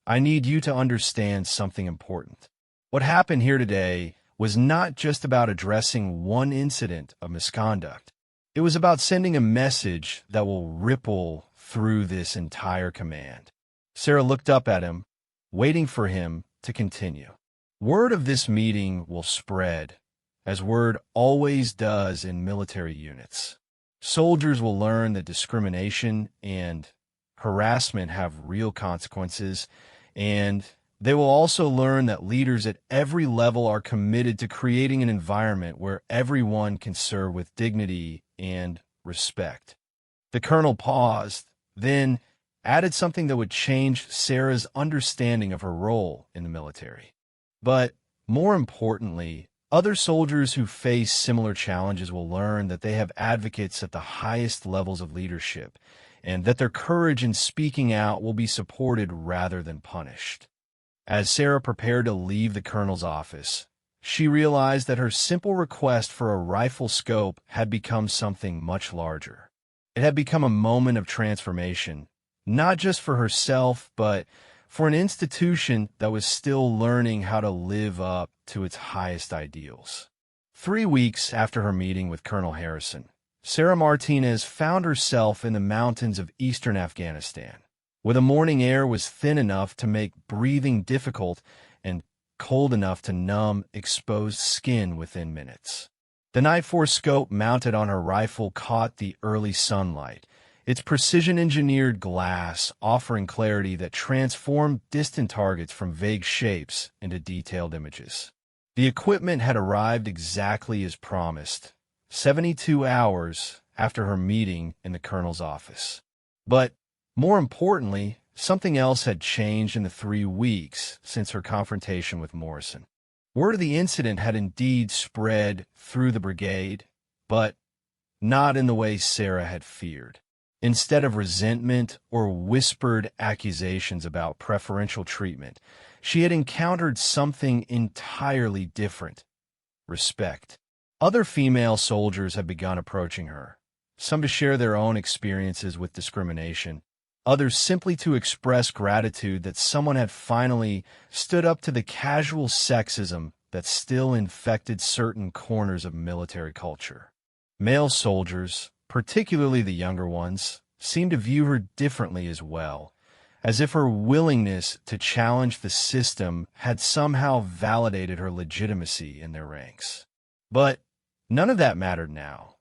"I need you to understand something important. What happened here today was not just about addressing one incident of misconduct. It was about sending a message that will ripple through this entire command." Sarah looked up at him, waiting for him to continue. "Word of this meeting will spread, as word always does in military units. Soldiers will learn that discrimination and harassment have real consequences, and they will also learn that leaders at every level are committed to creating an environment where everyone can serve with dignity and respect." The colonel paused, then added something that would change Sarah's understanding of her role in the military. "But more importantly, other soldiers who face similar challenges will learn that they have advocates at the highest levels of leadership, and that their courage in speaking out will be supported rather than punished." As Sarah prepared to leave the colonel's office, she realized that her simple request for a rifle scope had become something much larger. It had become a moment of transformation, not just for herself, but for an institution that was still learning how to live up to its highest ideals. 3 weeks after her meeting with Colonel Harrison, Sarah Martinez found herself in the mountains of eastern Afghanistan, where the morning air was thin enough to make breathing difficult and cold enough to numb exposed skin within minutes. The Night Force scope mounted on her rifle caught the early sunlight, its precision-engineered glass offering clarity that transformed distant targets from vague shapes into detailed images. The equipment had arrived exactly as promised, 72 hours after her meeting in the colonel's office. But more importantly, something else had changed in the 3 weeks since her confrontation with Morrison. Word of the incident had indeed spread through the brigade, but not in the way Sarah had feared. Instead of resentment or whispered accusations about preferential treatment, she had encountered something entirely different: respect. Other female soldiers had begun approaching her, some to share their own experiences with discrimination, others simply to express gratitude that someone had finally stood up to the casual sexism that still infected certain corners of military culture. Male soldiers, particularly the younger ones, seemed to view her differently as well, as if her willingness to challenge the system had somehow validated her legitimacy in their ranks. But none of that mattered now.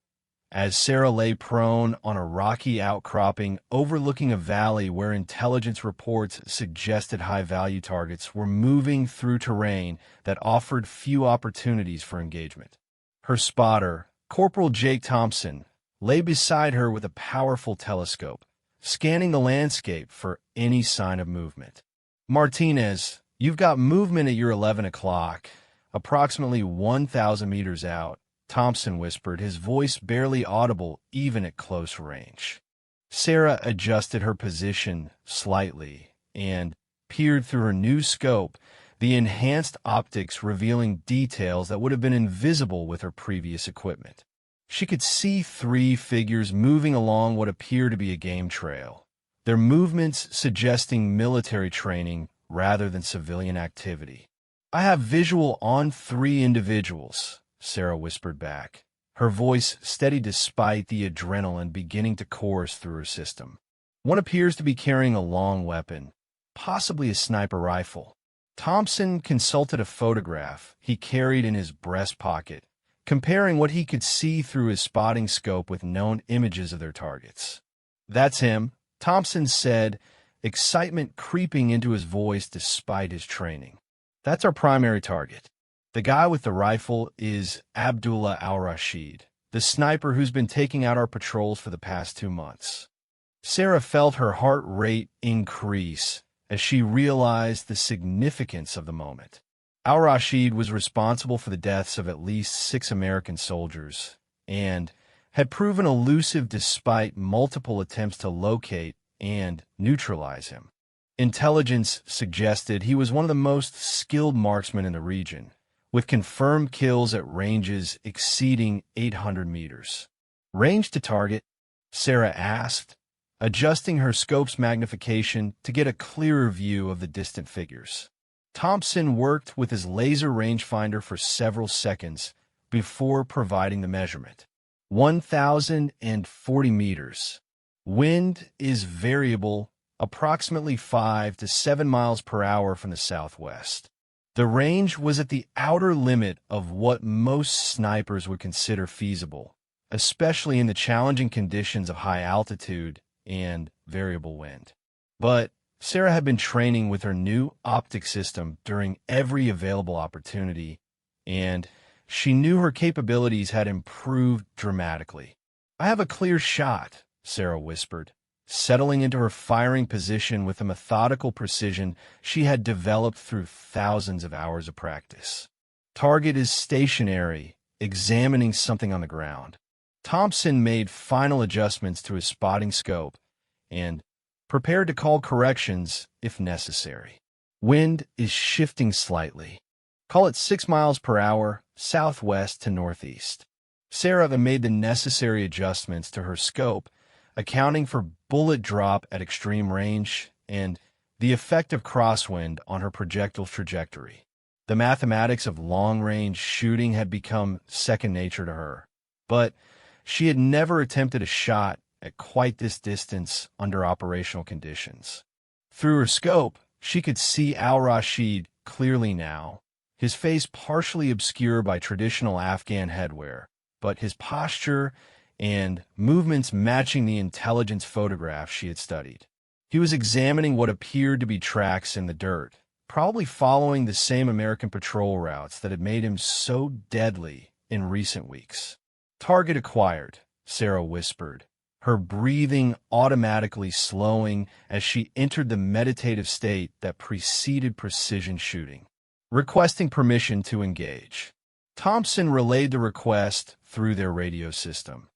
As Sarah lay prone on a rocky outcropping overlooking a valley where intelligence reports suggested high-value targets were moving through terrain that offered few opportunities for engagement, her spotter, Corporal Jake Thompson, lay beside her with a powerful telescope, scanning the landscape for any sign of movement. "Martinez, you've got movement at your 11 o'clock, approximately 1,000 meters out," Thompson whispered, his voice barely audible even at close range. Sarah adjusted her position slightly and peered through her new scope, the enhanced optics revealing details that would have been invisible with her previous equipment. She could see three figures moving along what appeared to be a game trail, their movements suggesting military training rather than civilian activity. "I have visual on three individuals," Sarah whispered back, her voice steady despite the adrenaline beginning to course through her system. "One appears to be carrying a long weapon, possibly a sniper rifle." Thompson consulted a photograph he carried in his breast pocket, comparing what he could see through his spotting scope with known images of their targets. "That's him," Thompson said, excitement creeping into his voice despite his training. "That's our primary target. The guy with the rifle is Abdullah al-Rashid, the sniper who's been taking out our patrols for the past 2 months." Sarah felt her heart rate increase as she realized the significance of the moment. Al-Rashid was responsible for the deaths of at least 6 American soldiers and had proven elusive despite multiple attempts to locate and neutralize him. Intelligence suggested he was one of the most skilled marksmen in the region, with confirmed kills at ranges exceeding 800 meters. "Range to target?" Sarah asked, adjusting her scope's magnification to get a clearer view of the distant figures. Thompson worked with his laser rangefinder for several seconds before providing the measurement. 1,040 meters. Wind is variable, approximately 5 to 7 miles per hour from the southwest. The range was at the outer limit of what most snipers would consider feasible, especially in the challenging conditions of high altitude and variable wind. But Sarah had been training with her new optic system during every available opportunity, and she knew her capabilities had improved dramatically. "I have a clear shot," Sarah whispered, settling into her firing position with the methodical precision she had developed through thousands of hours of practice. "Target is stationary, examining something on the ground." Thompson made final adjustments to his spotting scope and prepared to call corrections if necessary. "Wind is shifting slightly. Call it 6 miles per hour, southwest to northeast." Sarah made the necessary adjustments to her scope, accounting for bullet drop at extreme range and the effect of crosswind on her projectile trajectory. The mathematics of long-range shooting had become second nature to her, but she had never attempted a shot at quite this distance under operational conditions. Through her scope, she could see al-Rashid clearly now, his face partially obscured by traditional Afghan headwear, but his posture and movements matching the intelligence photographs she had studied. He was examining what appeared to be tracks in the dirt, probably following the same American patrol routes that had made him so deadly in recent weeks. "Target acquired," Sarah whispered, her breathing automatically slowing as she entered the meditative state that preceded precision shooting. "Requesting permission to engage." Thompson relayed the request through their radio system,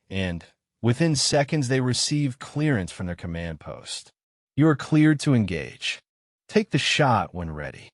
and within seconds they received clearance from their command post. "You are cleared to engage. Take the shot when ready."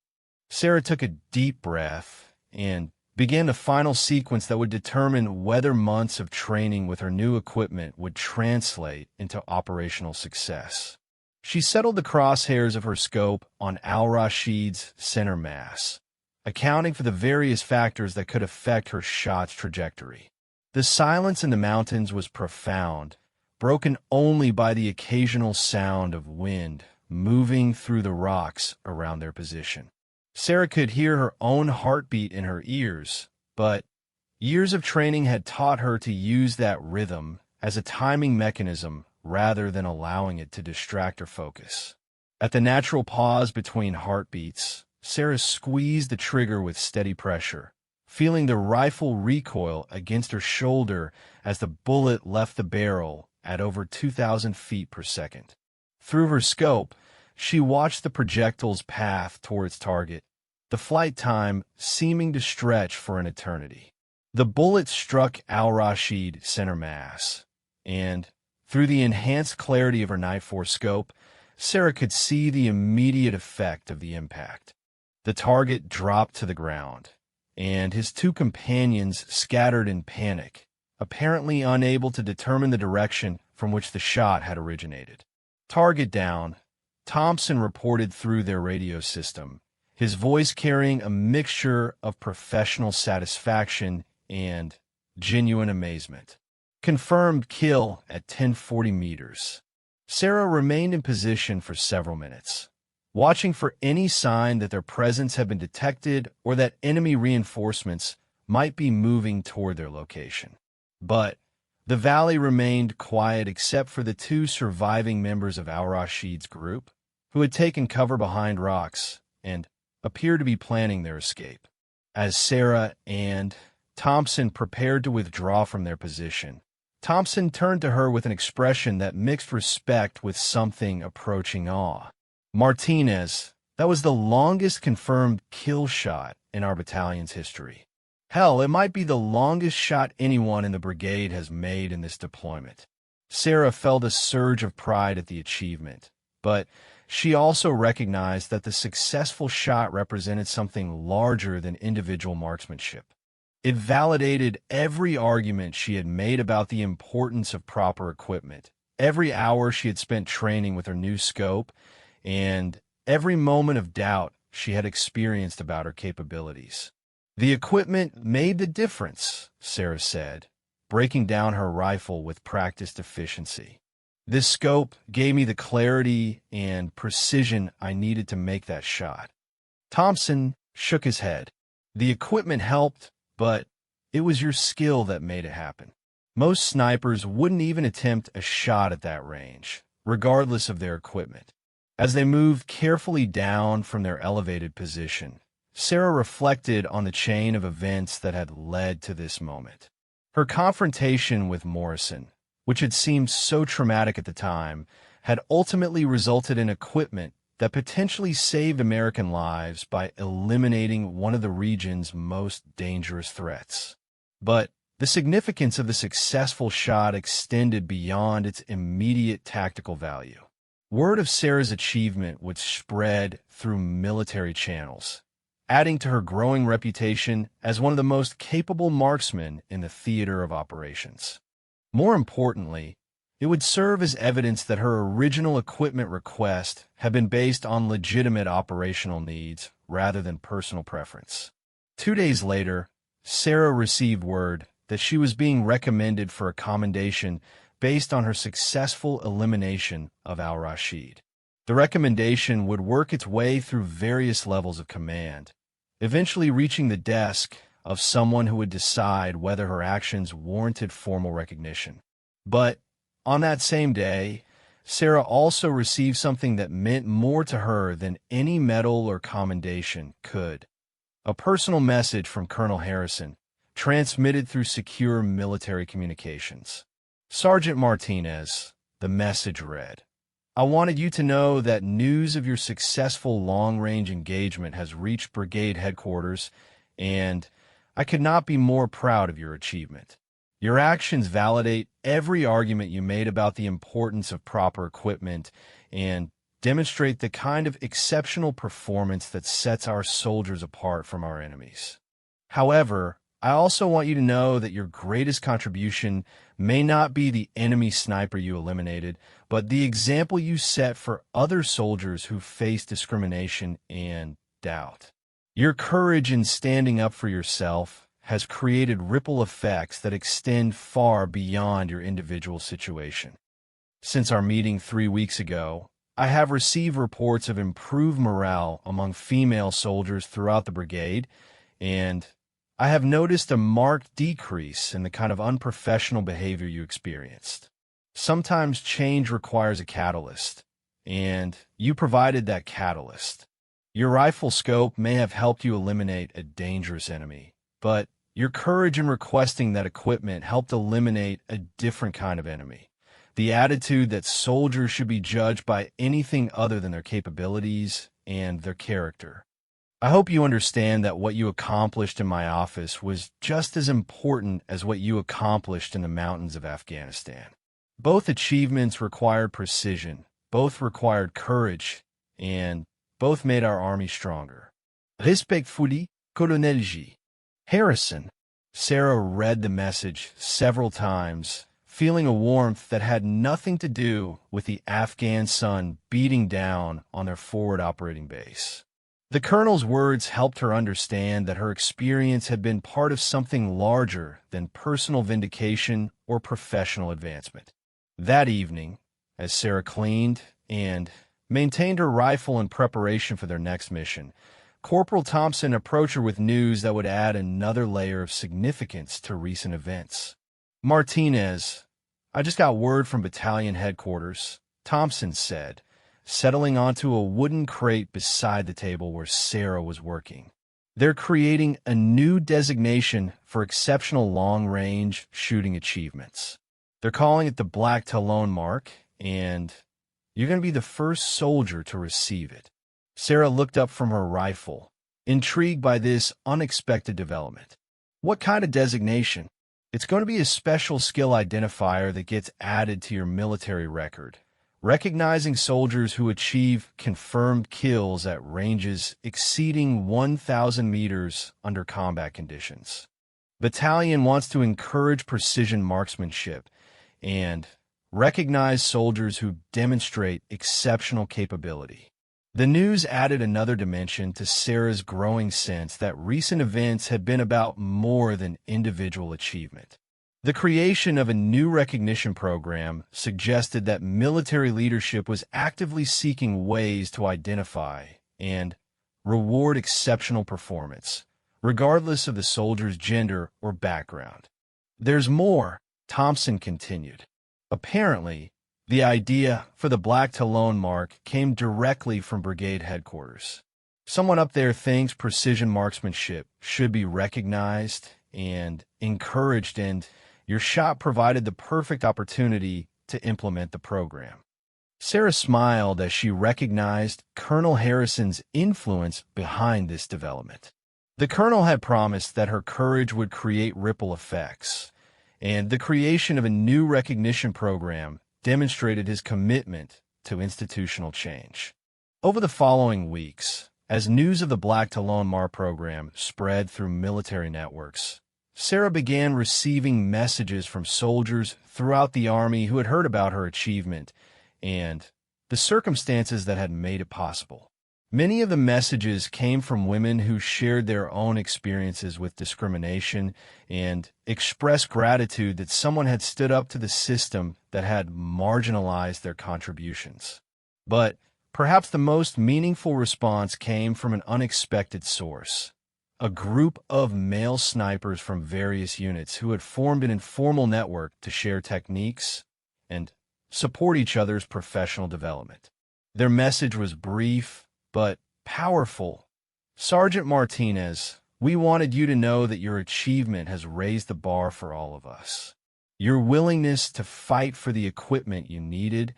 Sarah took a deep breath and began the final sequence that would determine whether months of training with her new equipment would translate into operational success. She settled the crosshairs of her scope on al-Rashid's center mass, accounting for the various factors that could affect her shot's trajectory. The silence in the mountains was profound, broken only by the occasional sound of wind moving through the rocks around their position. Sarah could hear her own heartbeat in her ears, but years of training had taught her to use that rhythm as a timing mechanism rather than allowing it to distract her focus. At the natural pause between heartbeats, Sarah squeezed the trigger with steady pressure, feeling the rifle recoil against her shoulder as the bullet left the barrel at over 2,000 feet per second. Through her scope, she watched the projectile's path toward its target, the flight time seeming to stretch for an eternity. The bullet struck al-Rashid center mass, and through the enhanced clarity of her Night Force scope, Sarah could see the immediate effect of the impact. The target dropped to the ground, and his two companions scattered in panic, apparently unable to determine the direction from which the shot had originated. Target down, Thompson reported through their radio system, his voice carrying a mixture of professional satisfaction and genuine amazement. Confirmed kill at 1040 meters. Sarah remained in position for several minutes, watching for any sign that their presence had been detected or that enemy reinforcements might be moving toward their location. But the valley remained quiet except for the two surviving members of al-Rashid's group, who had taken cover behind rocks and appeared to be planning their escape. As Sarah and Thompson prepared to withdraw from their position, Thompson turned to her with an expression that mixed respect with something approaching awe. "Martinez, that was the longest confirmed kill shot in our battalion's history. Hell, it might be the longest shot anyone in the brigade has made in this deployment." Sarah felt a surge of pride at the achievement, but she also recognized that the successful shot represented something larger than individual marksmanship. It validated every argument she had made about the importance of proper equipment, every hour she had spent training with her new scope, and every moment of doubt she had experienced about her capabilities. "The equipment made the difference," Sarah said, breaking down her rifle with practiced efficiency. "This scope gave me the clarity and precision I needed to make that shot." Thompson shook his head. "The equipment helped, but it was your skill that made it happen. Most snipers wouldn't even attempt a shot at that range, regardless of their equipment." As they moved carefully down from their elevated position, Sarah reflected on the chain of events that had led to this moment. Her confrontation with Morrison, which had seemed so traumatic at the time, had ultimately resulted in equipment that potentially saved American lives by eliminating one of the region's most dangerous threats. But the significance of the successful shot extended beyond its immediate tactical value. Word of Sarah's achievement would spread through military channels, adding to her growing reputation as one of the most capable marksmen in the theater of operations. More importantly, it would serve as evidence that her original equipment request had been based on legitimate operational needs rather than personal preference. 2 days later, Sarah received word that she was being recommended for a commendation based on her successful elimination of al-Rashid. The recommendation would work its way through various levels of command, eventually reaching the desk of someone who would decide whether her actions warranted formal recognition. But on that same day, Sarah also received something that meant more to her than any medal or commendation could: a personal message from Colonel Harrison, transmitted through secure military communications. "Sergeant Martinez," the message read, "I wanted you to know that news of your successful long-range engagement has reached brigade headquarters, and I could not be more proud of your achievement. Your actions validate every argument you made about the importance of proper equipment and demonstrate the kind of exceptional performance that sets our soldiers apart from our enemies. However, I also want you to know that your greatest contribution may not be the enemy sniper you eliminated, but the example you set for other soldiers who face discrimination and doubt. Your courage in standing up for yourself has created ripple effects that extend far beyond your individual situation. Since our meeting 3 weeks ago, I have received reports of improved morale among female soldiers throughout the brigade, and I have noticed a marked decrease in the kind of unprofessional behavior you experienced. Sometimes change requires a catalyst, and you provided that catalyst. Your rifle scope may have helped you eliminate a dangerous enemy, but your courage in requesting that equipment helped eliminate a different kind of enemy. The attitude that soldiers should be judged by anything other than their capabilities and their character. I hope you understand that what you accomplished in my office was just as important as what you accomplished in the mountains of Afghanistan. Both achievements required precision, both required courage, and both made our army stronger. Respectfully, Colonel G. Harrison. Sarah read the message several times, feeling a warmth that had nothing to do with the Afghan sun beating down on their forward operating base. The colonel's words helped her understand that her experience had been part of something larger than personal vindication or professional advancement. That evening, as Sarah cleaned and maintained her rifle in preparation for their next mission, Corporal Thompson approached her with news that would add another layer of significance to recent events. "Martinez, I just got word from battalion headquarters," Thompson said, settling onto a wooden crate beside the table where Sarah was working. "They're creating a new designation for exceptional long-range shooting achievements. They're calling it the Black Talon mark, and you're going to be the first soldier to receive it." Sarah looked up from her rifle, intrigued by this unexpected development. "What kind of designation?" "It's going to be a special skill identifier that gets added to your military record, recognizing soldiers who achieve confirmed kills at ranges exceeding 1,000 meters under combat conditions. Battalion wants to encourage precision marksmanship and recognize soldiers who demonstrate exceptional capability." The news added another dimension to Sarah's growing sense that recent events had been about more than individual achievement. The creation of a new recognition program suggested that military leadership was actively seeking ways to identify and reward exceptional performance, regardless of the soldier's gender or background. "There's more," Thompson continued. "Apparently, the idea for the Black Talon mark came directly from brigade headquarters. Someone up there thinks precision marksmanship should be recognized and encouraged, and your shot provided the perfect opportunity to implement the program." Sarah smiled as she recognized Colonel Harrison's influence behind this development. The colonel had promised that her courage would create ripple effects, and the creation of a new recognition program demonstrated his commitment to institutional change. Over the following weeks, as news of the Black Talon Mar program spread through military networks, Sarah began receiving messages from soldiers throughout the Army who had heard about her achievement and the circumstances that had made it possible. Many of the messages came from women who shared their own experiences with discrimination and expressed gratitude that someone had stood up to the system that had marginalized their contributions. But perhaps the most meaningful response came from an unexpected source: a group of male snipers from various units who had formed an informal network to share techniques and support each other's professional development. Their message was brief but powerful. "Sergeant Martinez, we wanted you to know that your achievement has raised the bar for all of us. Your willingness to fight for the equipment you needed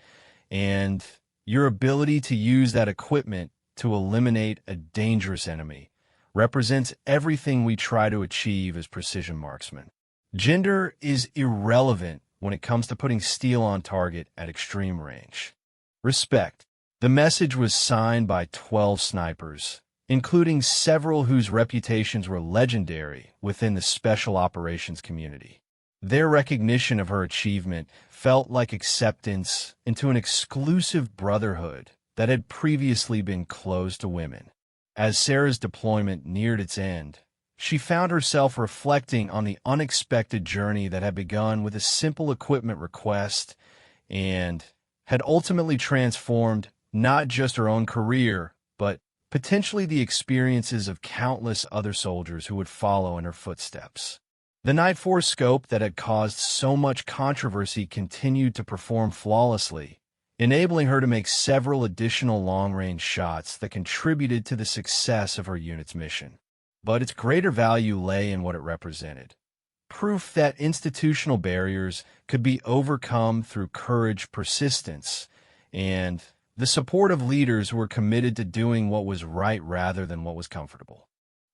and your ability to use that equipment to eliminate a dangerous enemy represents everything we try to achieve as precision marksmen. Gender is irrelevant when it comes to putting steel on target at extreme range. Respect." The message was signed by 12 snipers, including several whose reputations were legendary within the special operations community. Their recognition of her achievement felt like acceptance into an exclusive brotherhood that had previously been closed to women. As Sarah's deployment neared its end, she found herself reflecting on the unexpected journey that had begun with a simple equipment request and had ultimately transformed not just her own career, but potentially the experiences of countless other soldiers who would follow in her footsteps. The Night Force scope that had caused so much controversy continued to perform flawlessly, enabling her to make several additional long-range shots that contributed to the success of her unit's mission. But its greater value lay in what it represented: proof that institutional barriers could be overcome through courage, persistence, and the support of leaders who were committed to doing what was right rather than what was comfortable.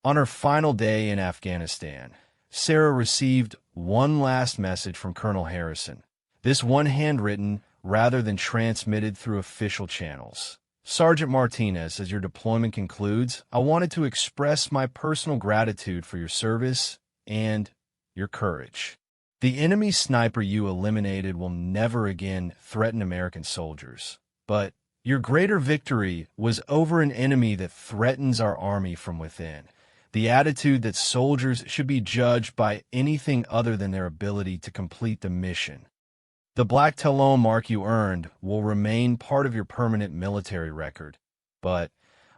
On her final day in Afghanistan, Sarah received one last message from Colonel Harrison, this one handwritten rather than transmitted through official channels, Sergeant Martinez, as your deployment concludes, I wanted to express my personal gratitude for your service and your courage. The enemy sniper you eliminated will never again threaten American soldiers, but your greater victory was over an enemy that threatens our army from within. The attitude that soldiers should be judged by anything other than their ability to complete the mission. The Black Talon mark you earned will remain part of your permanent military record, but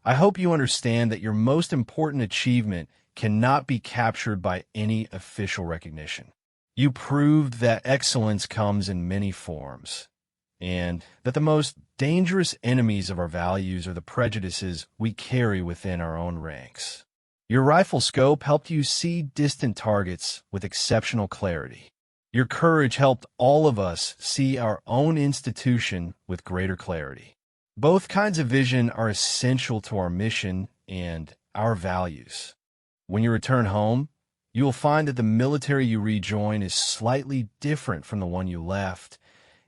I hope you understand that your most important achievement cannot be captured by any official recognition. You proved that excellence comes in many forms, and that the most dangerous enemies of our values are the prejudices we carry within our own ranks. Your rifle scope helped you see distant targets with exceptional clarity. Your courage helped all of us see our own institution with greater clarity. Both kinds of vision are essential to our mission and our values. When you return home, you will find that the military you rejoin is slightly different from the one you left,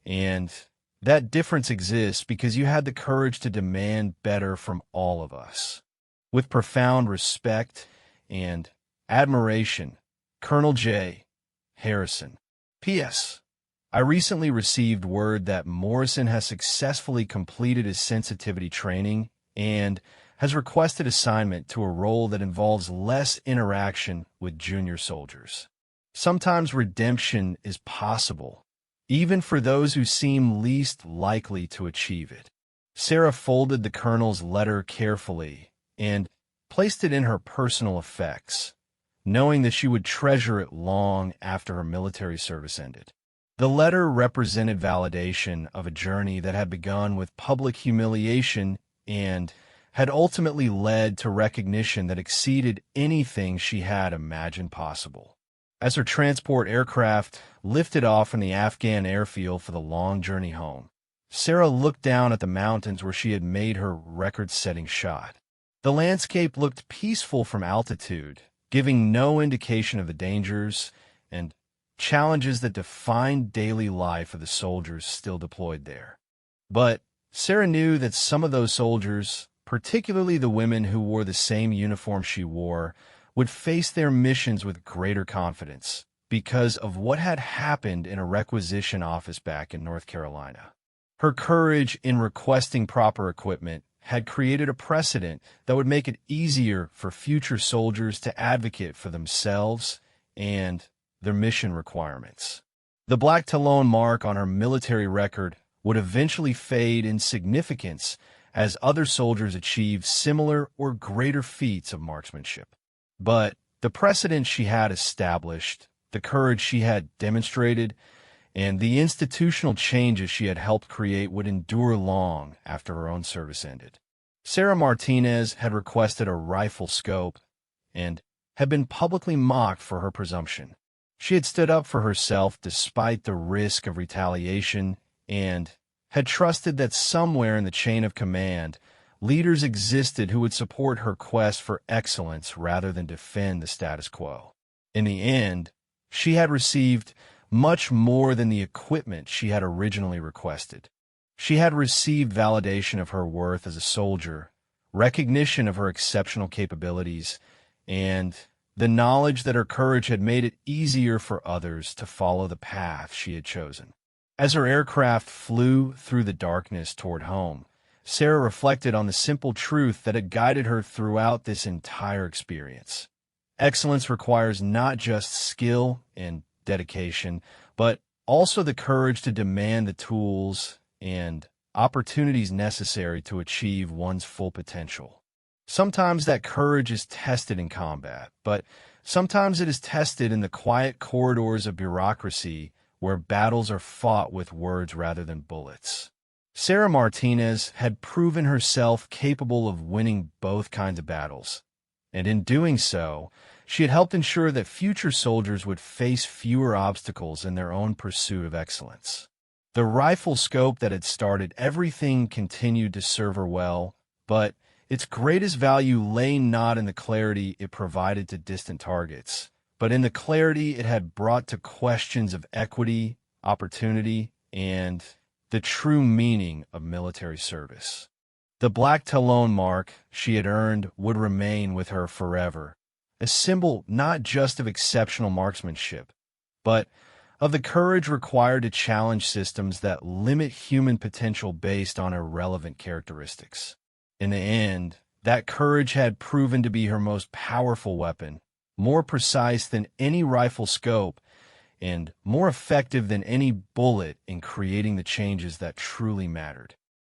and that difference exists because you had the courage to demand better from all of us. With profound respect and admiration, Colonel J. Harrison. P.S. I recently received word that Morrison has successfully completed his sensitivity training and has requested assignment to a role that involves less interaction with junior soldiers. Sometimes redemption is possible, even for those who seem least likely to achieve it. Sarah folded the colonel's letter carefully and placed it in her personal effects, knowing that she would treasure it long after her military service ended. The letter represented validation of a journey that had begun with public humiliation and had ultimately led to recognition that exceeded anything she had imagined possible. As her transport aircraft lifted off from the Afghan airfield for the long journey home, Sarah looked down at the mountains where she had made her record-setting shot. The landscape looked peaceful from altitude, giving no indication of the dangers and challenges that defined daily life of the soldiers still deployed there. But Sarah knew that some of those soldiers, particularly the women who wore the same uniform she wore, would face their missions with greater confidence because of what had happened in a requisition office back in North Carolina. Her courage in requesting proper equipment had created a precedent that would make it easier for future soldiers to advocate for themselves and their mission requirements. The Black Talon mark on her military record would eventually fade in significance as other soldiers achieved similar or greater feats of marksmanship. But the precedent she had established, the courage she had demonstrated, and the institutional changes she had helped create would endure long after her own service ended. Sarah Martinez had requested a rifle scope and had been publicly mocked for her presumption. She had stood up for herself despite the risk of retaliation and had trusted that somewhere in the chain of command, leaders existed who would support her quest for excellence rather than defend the status quo. In the end, she had received much more than the equipment she had originally requested. She had received validation of her worth as a soldier, recognition of her exceptional capabilities, and the knowledge that her courage had made it easier for others to follow the path she had chosen. As her aircraft flew through the darkness toward home, Sarah reflected on the simple truth that had guided her throughout this entire experience. Excellence requires not just skill and dedication, but also the courage to demand the tools and opportunities necessary to achieve one's full potential. Sometimes that courage is tested in combat, but sometimes it is tested in the quiet corridors of bureaucracy where battles are fought with words rather than bullets. Sarah Martinez had proven herself capable of winning both kinds of battles, and in doing so, she had helped ensure that future soldiers would face fewer obstacles in their own pursuit of excellence. The rifle scope that had started everything continued to serve her well, but its greatest value lay not in the clarity it provided to distant targets, but in the clarity it had brought to questions of equity, opportunity, and the true meaning of military service. The black Talon mark she had earned would remain with her forever, a symbol not just of exceptional marksmanship, but of the courage required to challenge systems that limit human potential based on irrelevant characteristics. In the end, that courage had proven to be her most powerful weapon, more precise than any rifle scope, and more effective than any bullet in creating the changes that truly mattered.